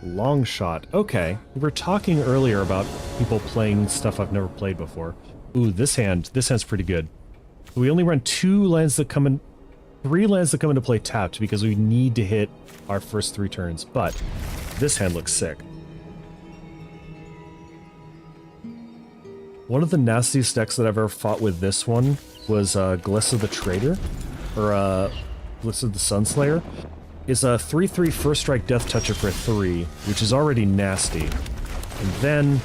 Long shot. Okay, we were talking earlier about people playing stuff I've never played before. Ooh, this hand's pretty good. We only run 2 lands that come in, 3 lands that come into play tapped because we need to hit our first 3 turns, but this hand looks sick. One of the nastiest decks that I've ever fought with this one was Gliss of the Traitor, or Gliss of the Sunslayer. Is a 3/3 first strike death toucher for 3, which is already nasty. And then,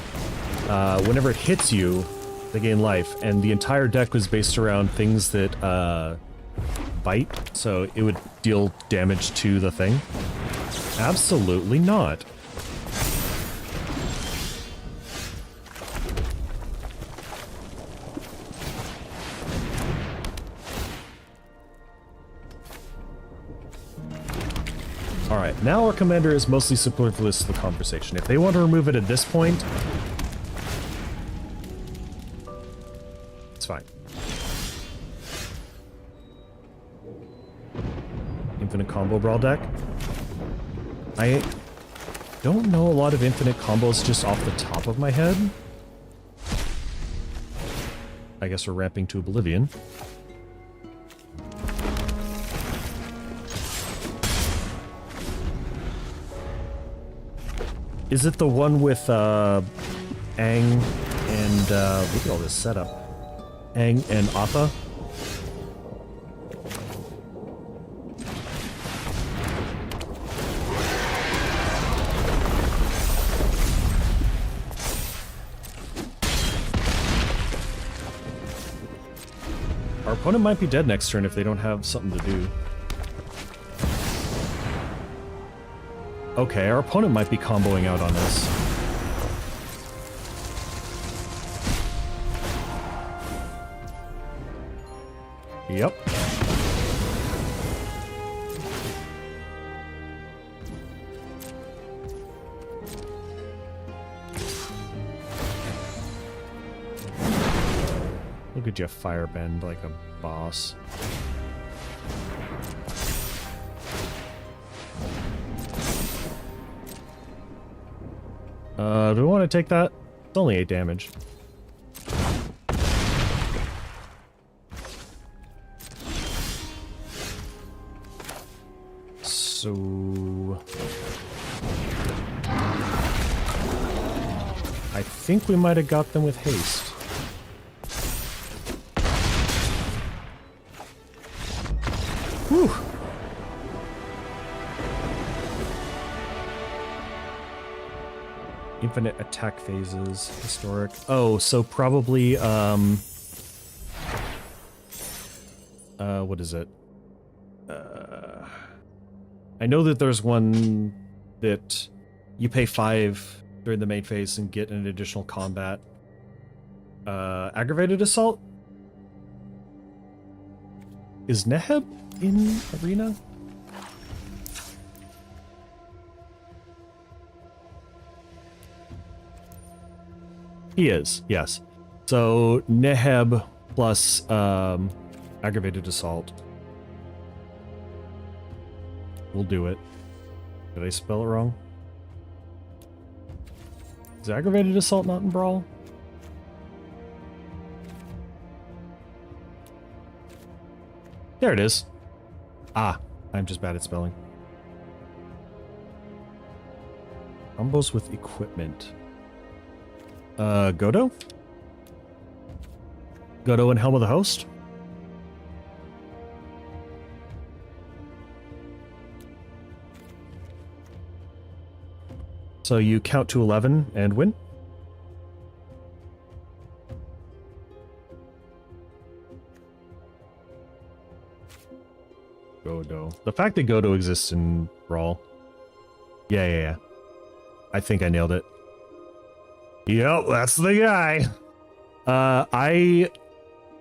whenever it hits you, they gain life, and the entire deck was based around things that bite, so it would deal damage to the thing. Absolutely not. Alright, now our commander is mostly superfluous to the conversation. If they want to remove it at this point, it's fine. Infinite combo brawl deck. I don't know a lot of infinite combos just off the top of my head. I guess we're ramping to Oblivion. Is it the one with Aang and look at all this setup. Aang and Appa? Our opponent might be dead next turn if they don't have something to do. Okay, our opponent might be comboing out on this. Yep. Look at you firebend like a boss. Do we want to take that? It's only 8 damage. So... I think we might have got them with haste. Infinite attack phases, historic. Oh, so probably, what is it? I know that there's one that you pay 5 during the main phase and get an additional combat. Aggravated assault? Is Neheb in Arena? He is, yes. So Neheb plus aggravated assault. We'll do it. Did I spell it wrong? Is aggravated assault not in Brawl? There it is. Ah, I'm just bad at spelling. Combos with equipment. Godo? Godo and Helm of the Host? So you count to 11 and win? Godo. The fact that Godo exists in Brawl. Yeah. I think I nailed it. Yep, that's the guy. I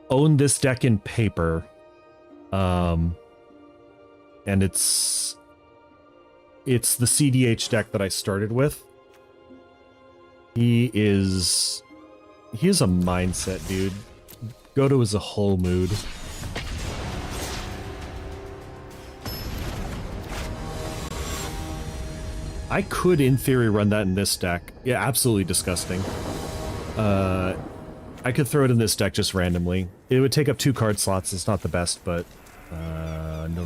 own this deck in paper. And it's the CDH deck that I started with. He is a mindset dude. Godo is a whole mood. I could, in theory, run that in this deck. Yeah, absolutely disgusting. I could throw it in this deck just randomly. It would take up 2 card slots. It's not the best, but no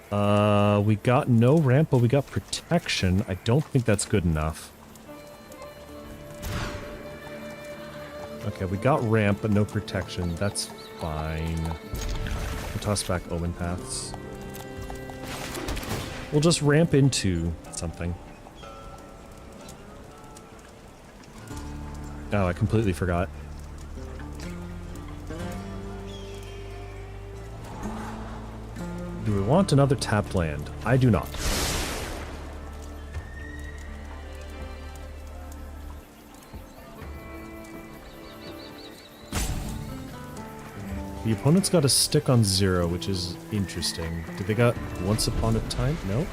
ramp. We got no ramp, but we got protection. I don't think that's good enough. Okay, we got ramp, but no protection. That's fine. We'll toss back Omen Paths. We'll just ramp into something. Oh, I completely forgot. Do we want another tapped land? I do not. The opponent's got a stick on 0, which is interesting. Did they got Once Upon a Time? No.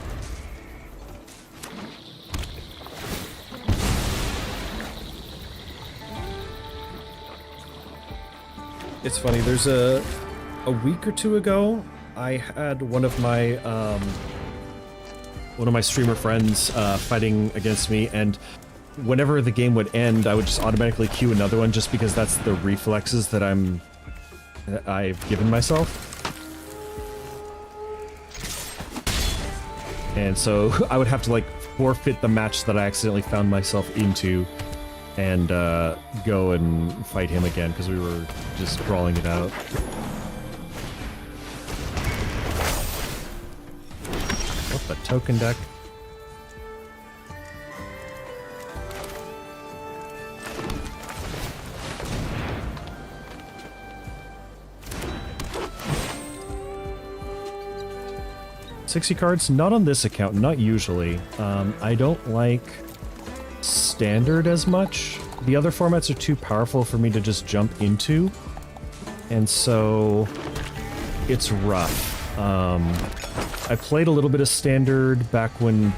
It's funny, there's a week or 2 ago, I had one of my streamer friends fighting against me, and whenever the game would end, I would just automatically queue another one just because that's the reflexes that I've given myself. And so I would have to like forfeit the match that I accidentally found myself into and go and fight him again because we were just brawling it out. What the token deck? $60 cards? Not on this account, not usually. I don't like standard as much. The other formats are too powerful for me to just jump into, and so it's rough. I played a little bit of standard back when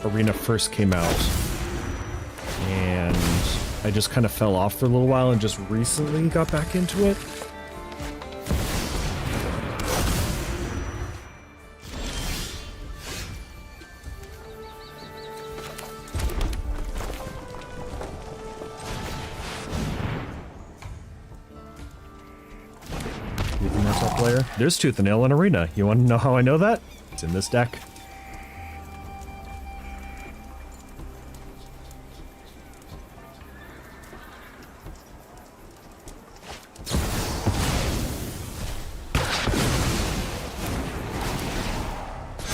Arena first came out, and I just kind of fell off for a little while and just recently got back into it. There's Tooth and Nail in Arena. You want to know how I know that? It's in this deck.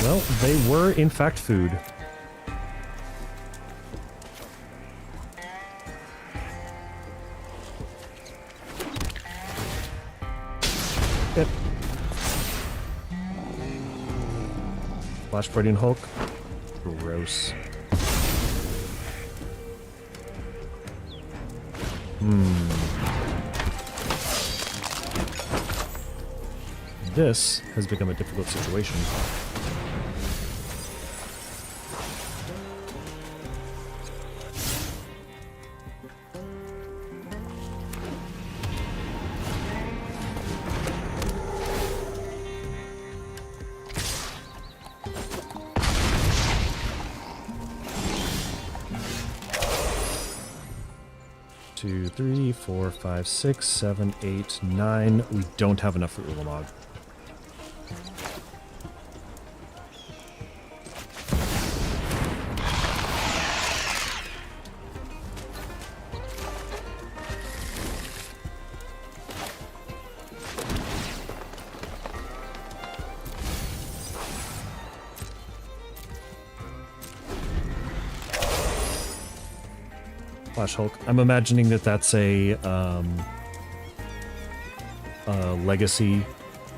Well, they were in fact food. Flash Protean Hulk. Gross. This has become a difficult situation. Two, three, four, five, six, seven, eight, nine. We don't have enough for Ulamog. Flash Hulk. I'm imagining that that's a legacy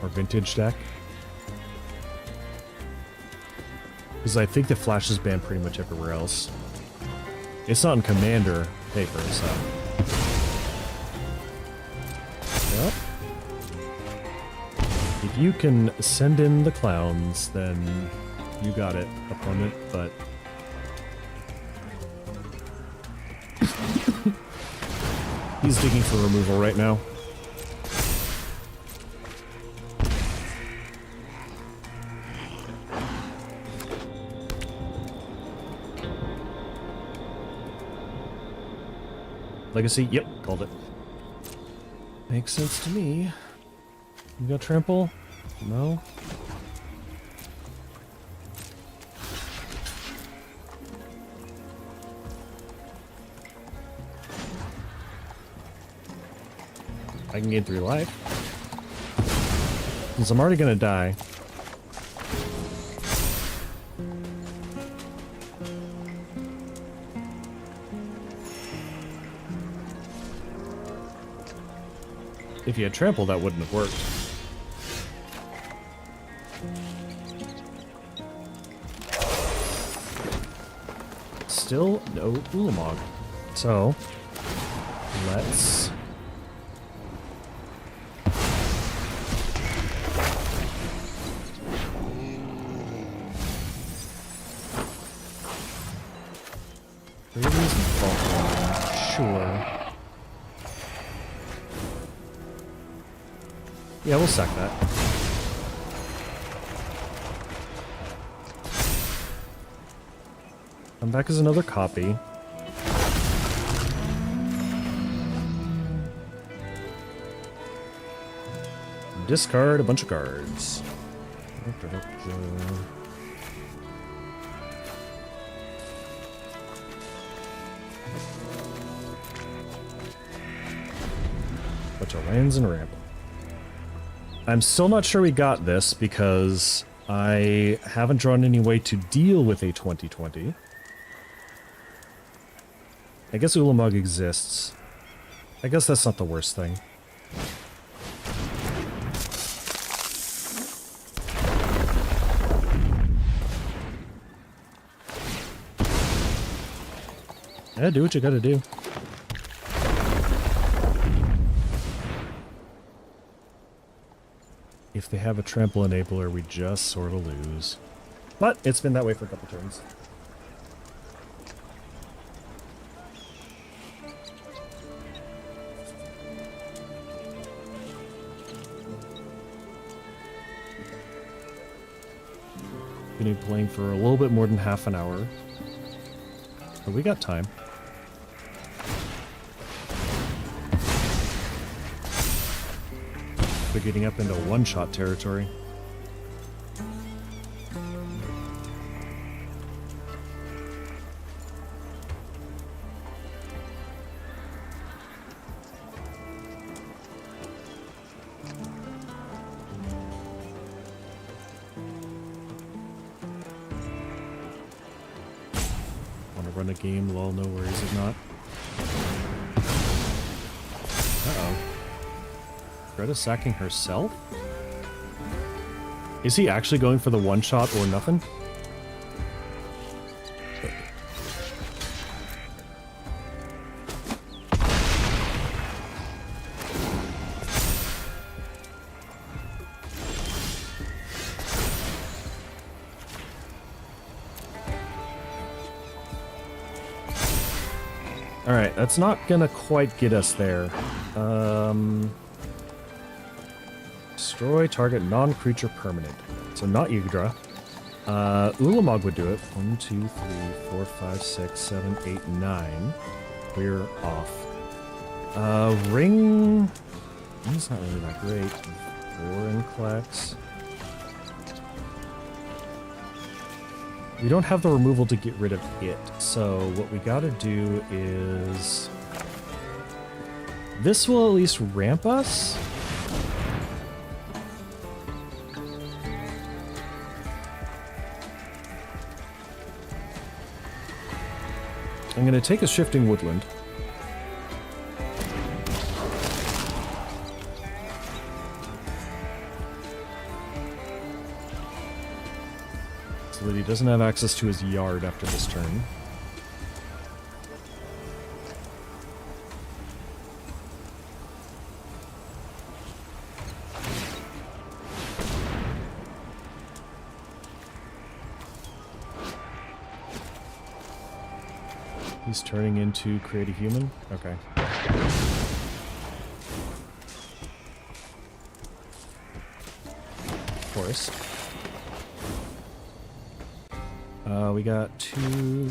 or vintage deck. Because I think the Flash is banned pretty much everywhere else. It's not in Commander paper, so. Yep. If you can send in the clowns, then you got it, opponent, but he's digging for removal right now. Legacy? Yep, called it. Makes sense to me. You got trample? No? I can gain 3 life. Since I'm already gonna die. If you had trample, that wouldn't have worked. Still no Ulamog. So, let's... Sure. Yeah, we'll sack that. Come back as another copy. Discard a bunch of cards. Bunch of lands and ramp. I'm still not sure we got this because I haven't drawn any way to deal with a 2020. I guess Ulamog exists. I guess that's not the worst thing. Yeah, do what you gotta do. If they have a trample enabler, we just sort of lose. But it's been that way for a couple turns. Been playing for a little bit more than half an hour. But we got time. We're getting up into one-shot territory. Want to run a game? Lol, no worries if not. Uh-oh. Greta sacking herself? Is he actually going for the one-shot or nothing? Alright, that's not gonna quite get us there. Destroy target non-creature permanent. So not Yggdra. Ulamog would do it. 1, 2, 3, 4, 5, 6, 7, 8, 9. We're off. Ring... Ring's not really that great. 4 Inclex. We don't have the removal to get rid of it, so what we gotta do is... This will at least ramp us? I'm gonna take a Shifting Woodland. So that he doesn't have access to his yard after this turn. He's turning into Create a Human? Okay. Forest. We got 2...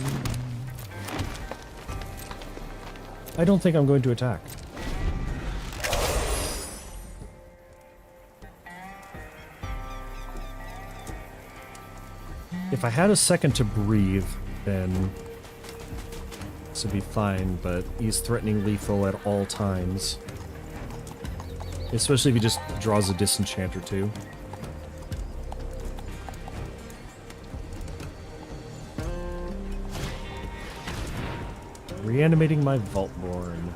I don't think I'm going to attack. If I had a second to breathe, then this would be fine, but he's threatening lethal at all times. Especially if he just draws a disenchant or two. Reanimating my Vaultborn.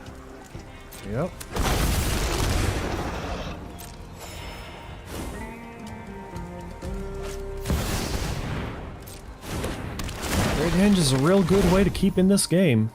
Yep. Great Henge is a real good way to keep in this game.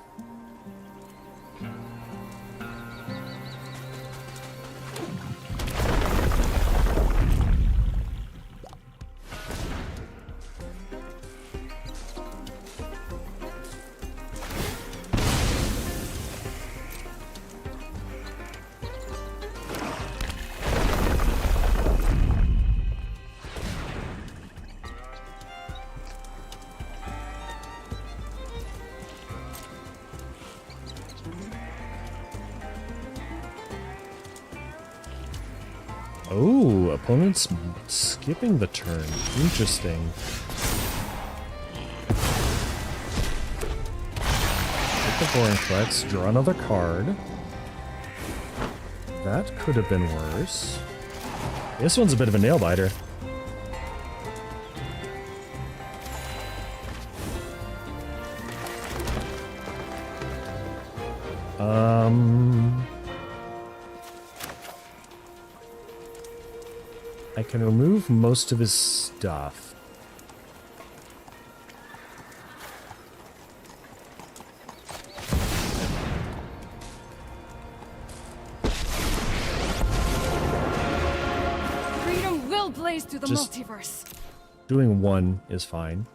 Oh, opponent's skipping the turn. Interesting. Take the Boring Flex, draw another card. That could have been worse. This one's a bit of a nail-biter. I can remove most of his stuff. Freedom will blaze through the Just multiverse. Doing one is fine.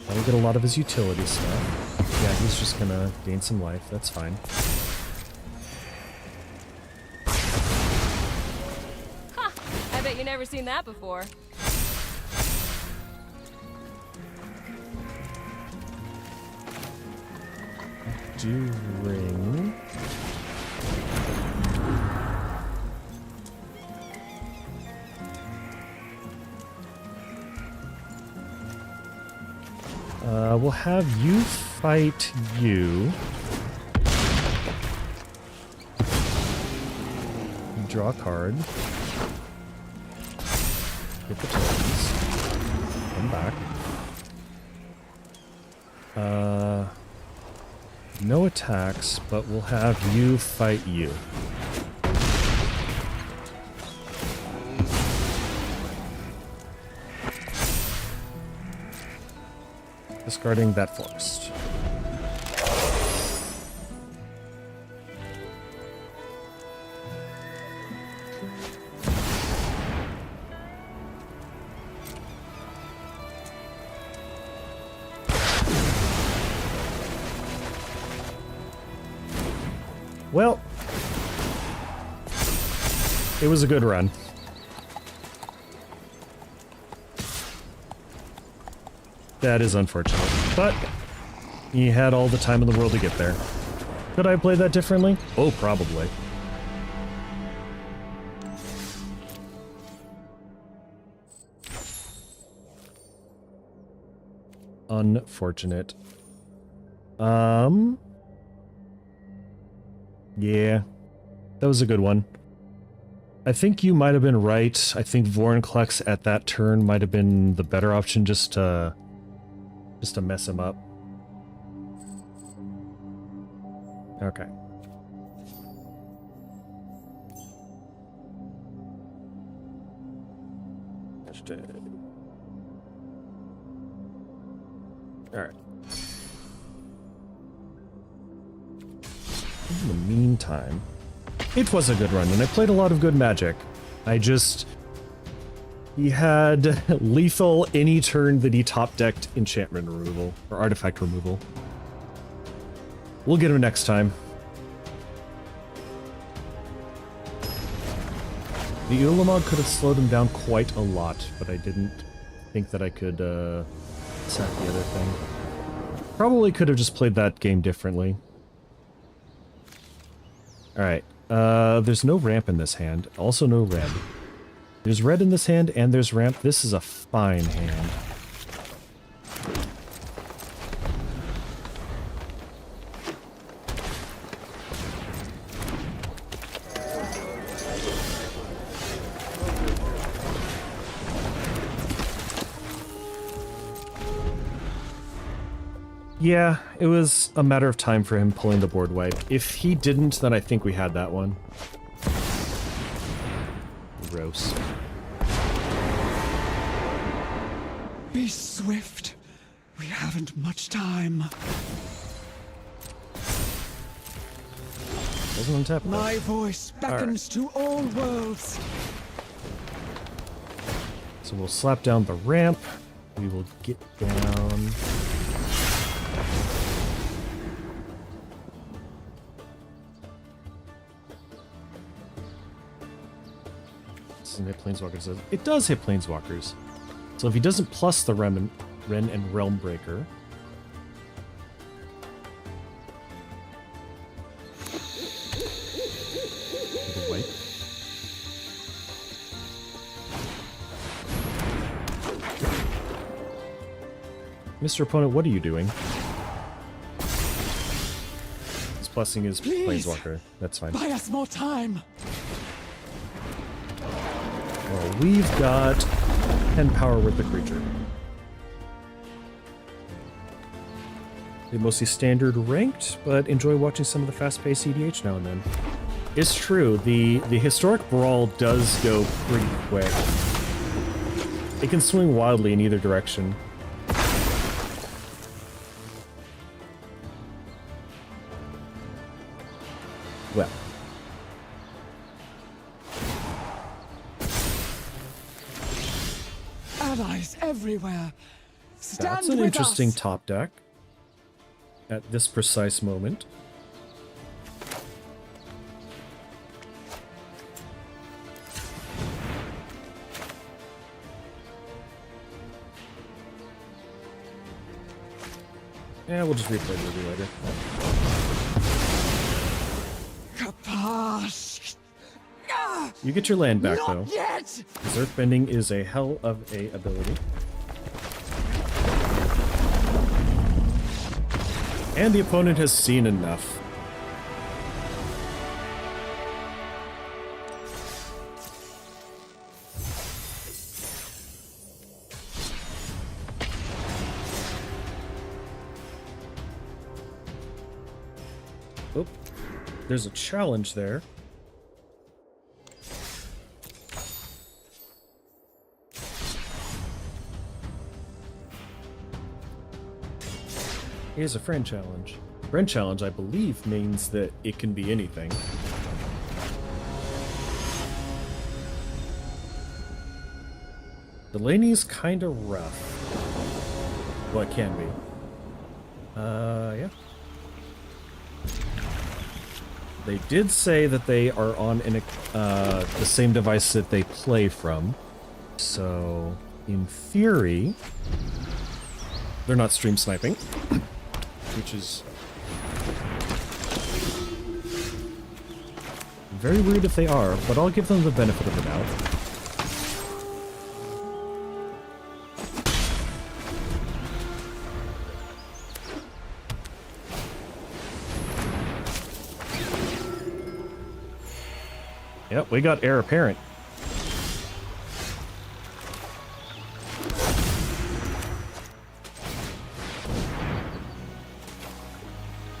That'll get a lot of his utility stuff. Yeah, he's just gonna gain some life. That's fine. I bet you never seen that before. Do ring. We'll have you fight you. Draw a card. Get the tokens. Come back. No attacks, but we'll have you fight you. Discarding that forest. Well, it was a good run. That is unfortunate, but he had all the time in the world to get there. Could I have played that differently? Oh, probably. Unfortunate. Yeah. That was a good one. I think you might have been right. I think Vorinclex at that turn might have been the better option just to mess him up. Okay. Alright. In the meantime, it was a good run, and I played a lot of good Magic. He had lethal any turn that he top-decked enchantment removal, or artifact removal. We'll get him next time. The Ulamog could have slowed him down quite a lot, but I didn't think that I could sack the other thing. Probably could have just played that game differently. Alright, there's no ramp in this hand. Also no red. There's red in this hand, and there's ramp. This is a fine hand. Yeah, it was a matter of time for him pulling the board wipe. If he didn't, then I think we had that one. Gross. Be swift. We haven't much time. Doesn't untap. My voice beckons to all worlds. So we'll slap down the ramp. We will get down. Hit Planeswalkers. It does hit Planeswalkers. So if he doesn't plus the Ren and Realm Breaker. Wait. Mr. Opponent, what are you doing? He's plussing his Please, Planeswalker. That's fine. buy us more time. Well, we've got 10 power with the creature. They mostly standard ranked, but enjoy watching some of the fast-paced EDH now and then. It's true, the Historic Brawl does go pretty quick. It can swing wildly in either direction. Well. Allies everywhere. Stand That's an with interesting us. top deck at this precise moment. Yeah, we'll just replay the movie later. Kapash. Ah, You get your land back, not though. yet. Because Earthbending is a hell of a ability. And the opponent has seen enough. Oh, there's a challenge there. Here's a friend challenge. Friend challenge, I believe, means that it can be anything. Delaney's kind of rough. Well, it can be. Yeah. They did say that they are on the same device that they play from. So, in theory, they're not stream sniping, which is very weird if they are, but I'll give them the benefit of the doubt. Yep, we got heir apparent.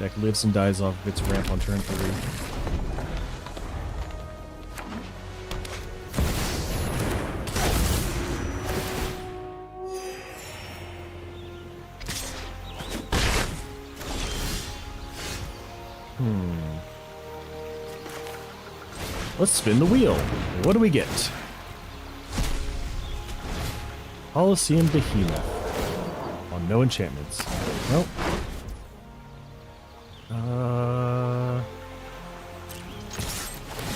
Deck lives and dies off of its ramp on turn 3. Let's spin the wheel. What do we get? Coliseum Behemoth. On no enchantments. Nope.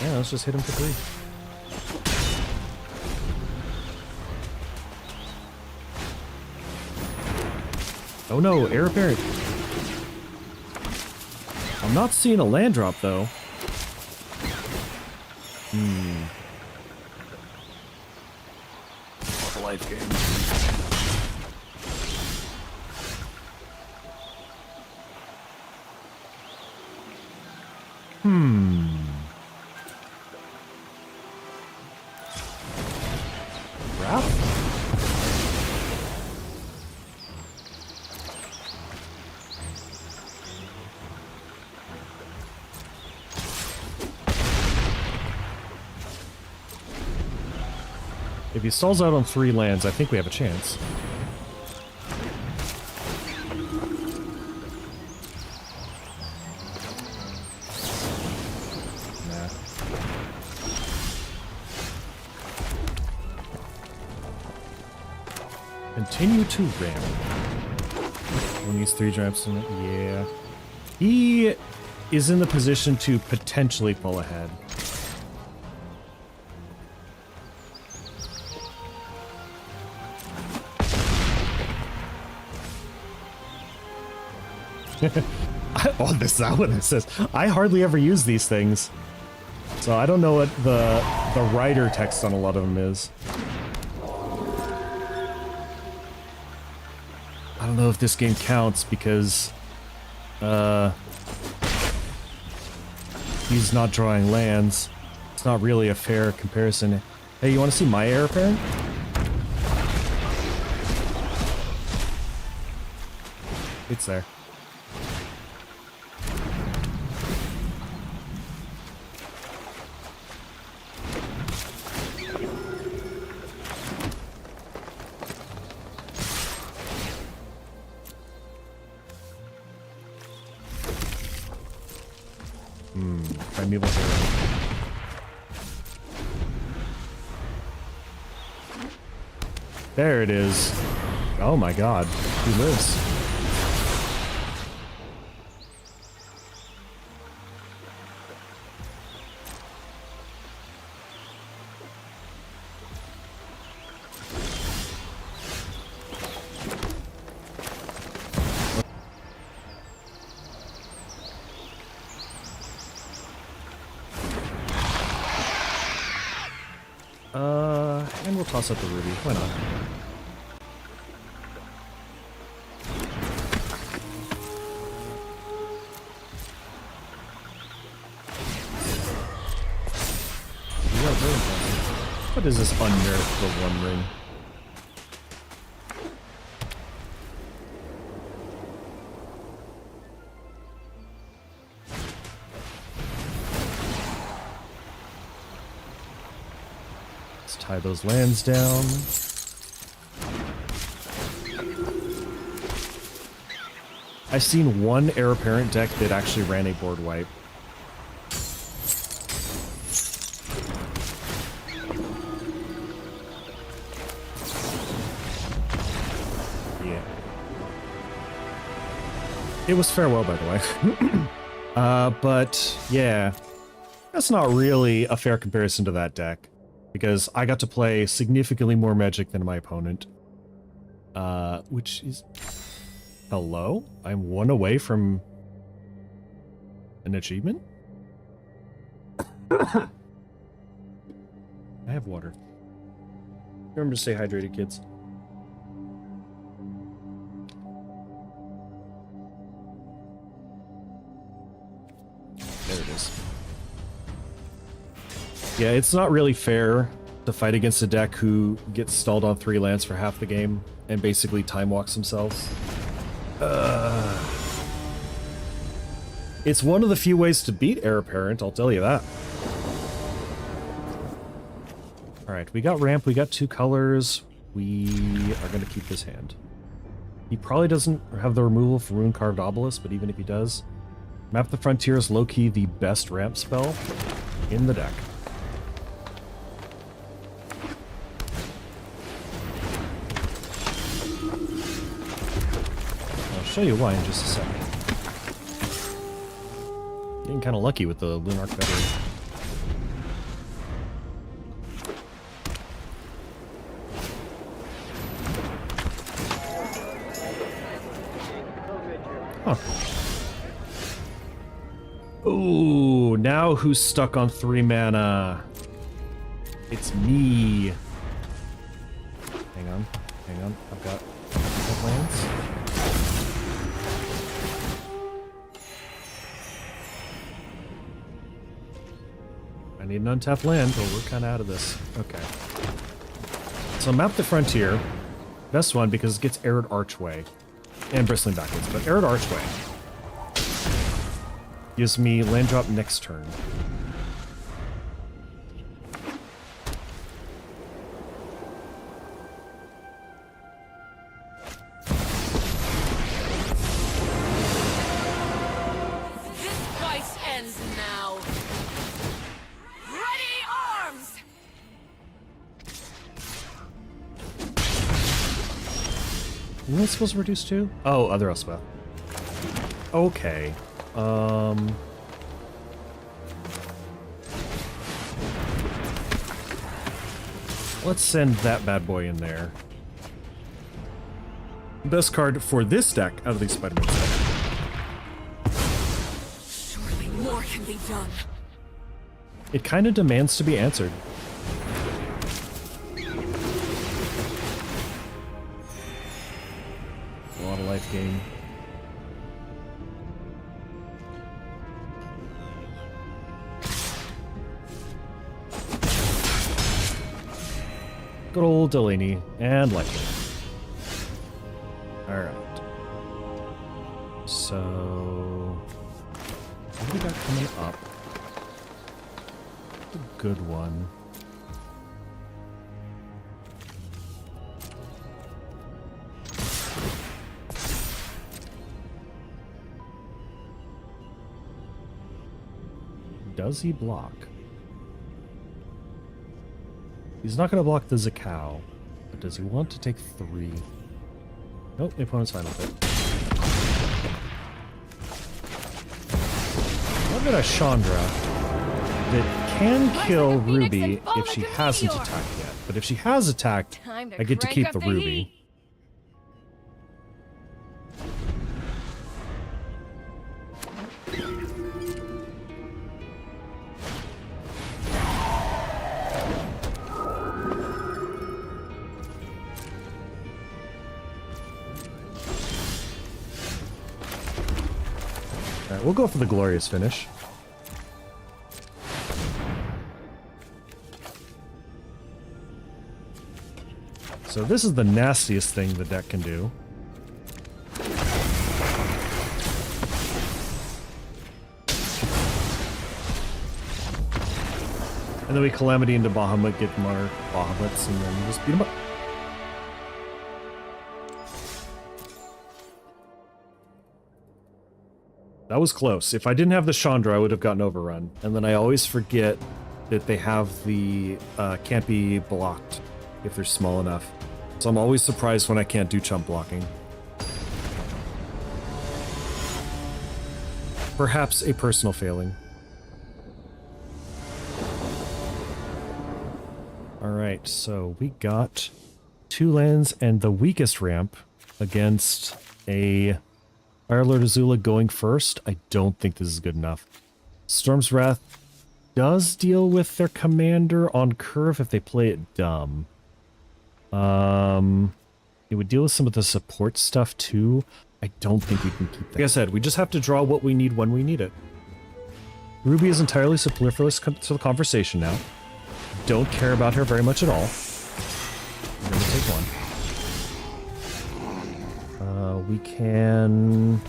Yeah, let's just hit him for 3. Oh no, heir apparent. I'm not seeing a land drop though. What a life game. Wrath? If he stalls out on 3 lands, I think we have a chance. Nah. Continue to ramp. When he's 3 drops in it, yeah. He is in the position to potentially pull ahead. Oh, this is not what it says. I hardly ever use these things, so I don't know what the writer text on a lot of them is. I don't know if this game counts because he's not drawing lands. It's not really a fair comparison. Hey, you want to see my heir apparent? It's there. Primeval Hero. There it is. Oh my god. He lives. And we'll toss out the ruby. Why not? What is this unnerved for 1 ring? Tie those lands down. I've seen one heir apparent deck that actually ran a board wipe. Yeah. It was farewell, by the way. But yeah, that's not really a fair comparison to that deck, because I got to play significantly more Magic than my opponent. Which is... Hello? I'm one away from an achievement? I have water. Remember to stay hydrated, kids. There it is. Yeah, it's not really fair to fight against a deck who gets stalled on 3 lands for half the game and basically time walks themselves. It's one of the few ways to beat Heir Apparent, I'll tell you that. Alright, we got ramp, we got 2 colors. We are going to keep this hand. He probably doesn't have the removal for Rune Carved Obelisk, but even if he does, Map the Frontier is low-key the best ramp spell in the deck. I'll show you why in just a second. Getting kind of lucky with the Lunarch Veteran. Huh. Ooh, now who's stuck on 3 mana? It's me. Hang on, I've got lands. I need an untapped land, but we're kind of out of this. Okay. So Map the Frontier. Best one because it gets Arid Archway. And Bristling Backwards, but Arid Archway gives me land drop next turn. This fight ends now. Ready arms! What am I supposed to reduce to? Oh, other Elspeth. Okay. Let's send that bad boy in there. Best card for this deck out of these Spider-Man sets. Surely more can be done. It kind of demands to be answered. A lot of life gain. Good old Delaney and Lightning. Alright. So... what do we got coming up? A good one. Does he block? He's not going to block the Zakao, but does he want to take 3? Nope, the opponent's fine with it. I've got a Chandra that can kill Ruby if she hasn't attacked yet, but if she has attacked, I get to keep the Ruby. We'll go for the glorious finish. So this is the nastiest thing the deck can do. And then we Calamity into Bahamut, get more Bahamuts, and then just beat them up. That was close. If I didn't have the Chandra, I would have gotten overrun. And then I always forget that they have the can't be blocked if they're small enough. So I'm always surprised when I can't do chump blocking. Perhaps a personal failing. Alright, so we got 2 lands and the weakest ramp against a Firelord Azula going first. I don't think this is good enough. Storm's Wrath does deal with their commander on curve if they play it dumb. It would deal with some of the support stuff too. I don't think we can keep that. Like I said, we just have to draw what we need when we need it. Ruby is entirely superfluous to the conversation now. Don't care about her very much at all. I'm gonna take one. We can...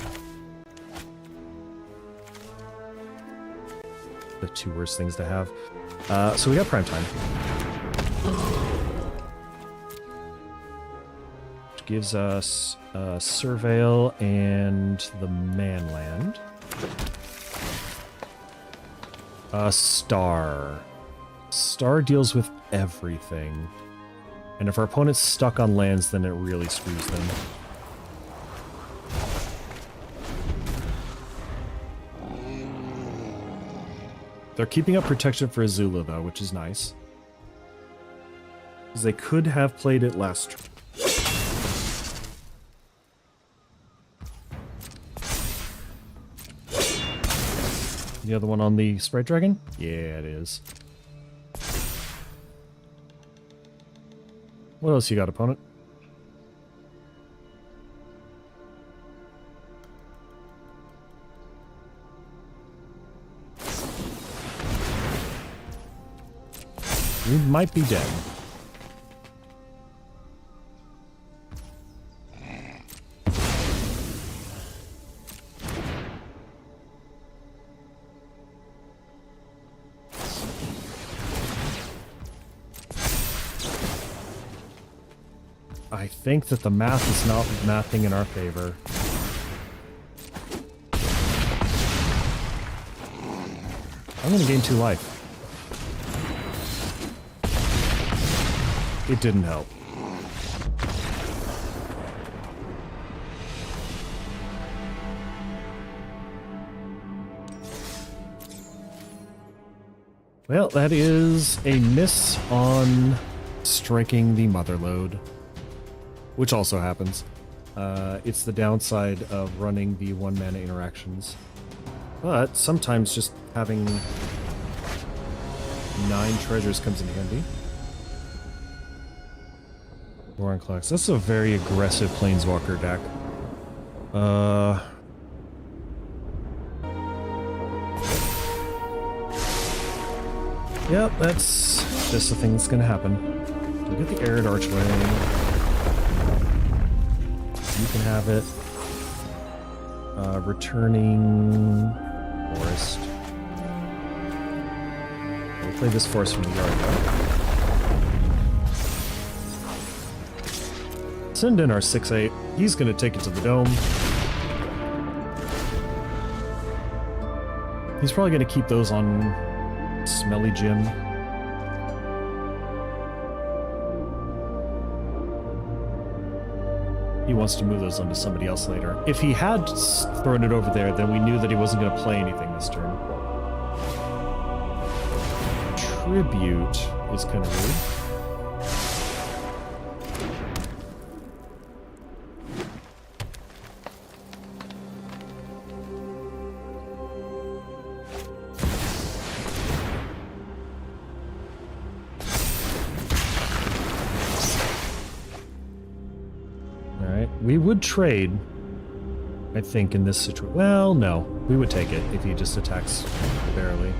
The 2 worst things to have. So we got Prime Time. Which gives us Surveil and the Manland. Star. Star deals with everything. And if our opponent's stuck on lands, then it really screws them. They're keeping up protection for Azula, though, which is nice. Because they could have played it last turn. The other one on the Sprite Dragon? Yeah, it is. What else you got, opponent? We might be dead. I think that the math is not mathing in our favor. I'm gonna gain 2 life. It didn't help. Well, that is a miss on striking the mother load, which also happens. It's the downside of running the 1-mana interactions. But sometimes just having 9 treasures comes in handy. Boron Clocks. That's a very aggressive Planeswalker deck. Yep, that's just the thing that's gonna happen. We'll get the Arid Archway. You can have it. Returning Forest. We'll play this forest from the yard, though. Send in our 6/8. He's gonna take it to the dome. He's probably gonna keep those on Smelly Jim. He wants to move those onto somebody else later. If he had thrown it over there, then we knew that he wasn't gonna play anything this turn. Tribute is kind of rude. We would trade, I think, in this situation. Well, no. We would take it if he just attacks barely.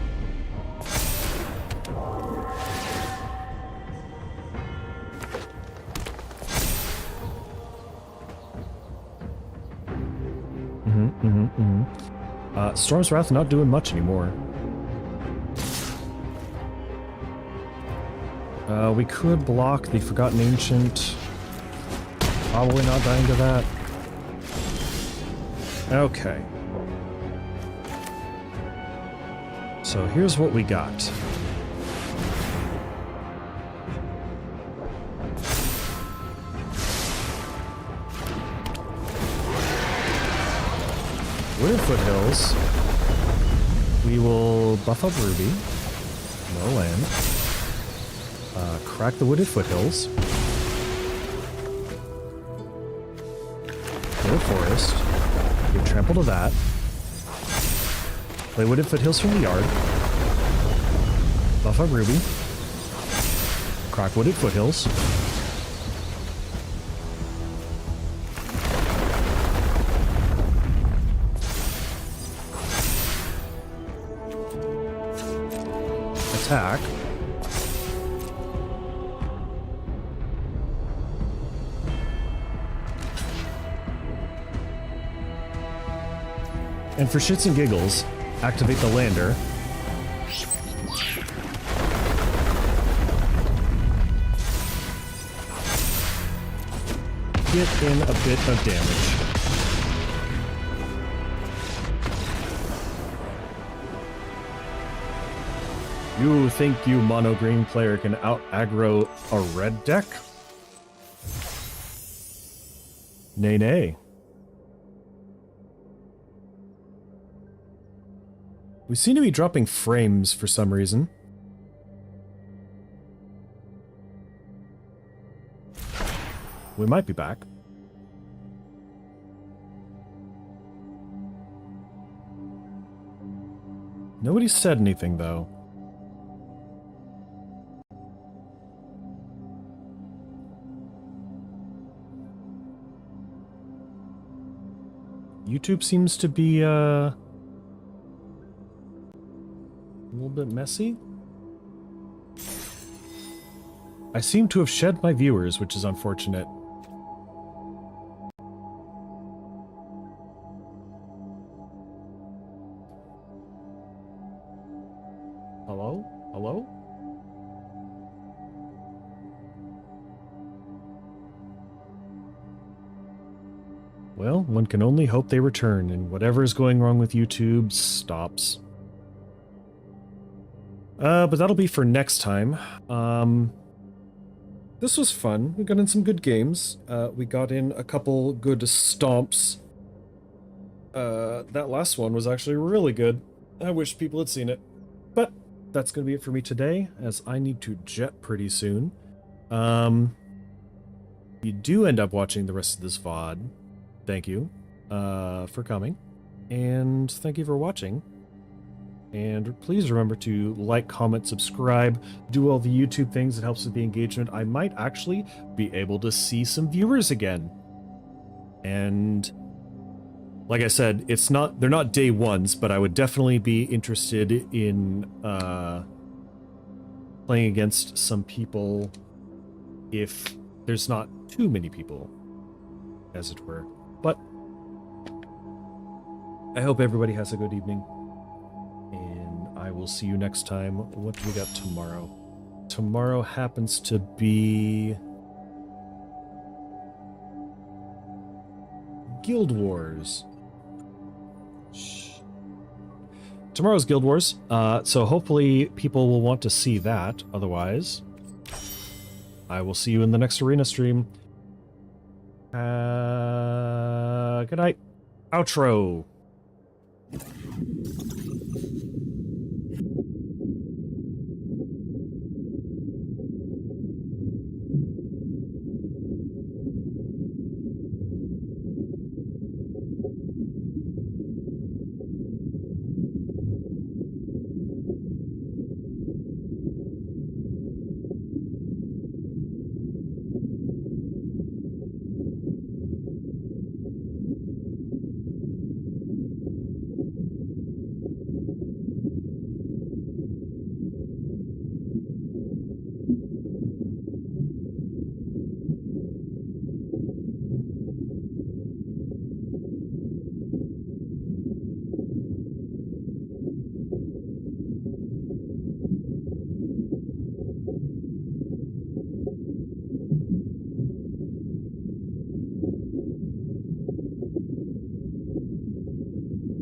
Storm's Wrath not doing much anymore. We could block the Forgotten Ancient. Probably not dying to that. Okay. So here's what we got. We're in Foothills. We will buff up Ruby. No land. Crack the Wooded Foothills. Kill Forest. Give Trample to that. Play Wooded Foothills from the yard. Buff up Ruby. Crack Wooded Foothills. Attack. And for shits and giggles, activate the lander. Get in a bit of damage. You think you mono green player can out aggro a red deck? Nay, nay. We seem to be dropping frames for some reason. We might be back. Nobody said anything, though. YouTube seems to be, a little bit messy. I seem to have shed my viewers, which is unfortunate. Hello? Hello? Well, one can only hope they return, and whatever is going wrong with YouTube stops. But that'll be for next time. This was fun. We got in some good games. We got in a couple good stomps. That last one was actually really good. I wish people had seen it. But that's going to be it for me today, as I need to jet pretty soon. You do end up watching the rest of this VOD. Thank you for coming. And thank you for watching. And please remember to like, comment, subscribe, do all the YouTube things that helps with the engagement. I might actually be able to see some viewers again. And like I said, they're not day ones, but I would definitely be interested in playing against some people if there's not too many people, as it were. But I hope everybody has a good evening. And I will see you next time. What do we got tomorrow? Tomorrow happens to be Guild Wars. Tomorrow's Guild Wars, so hopefully people will want to see that. Otherwise, I will see you in the next arena stream. Good night. Outro.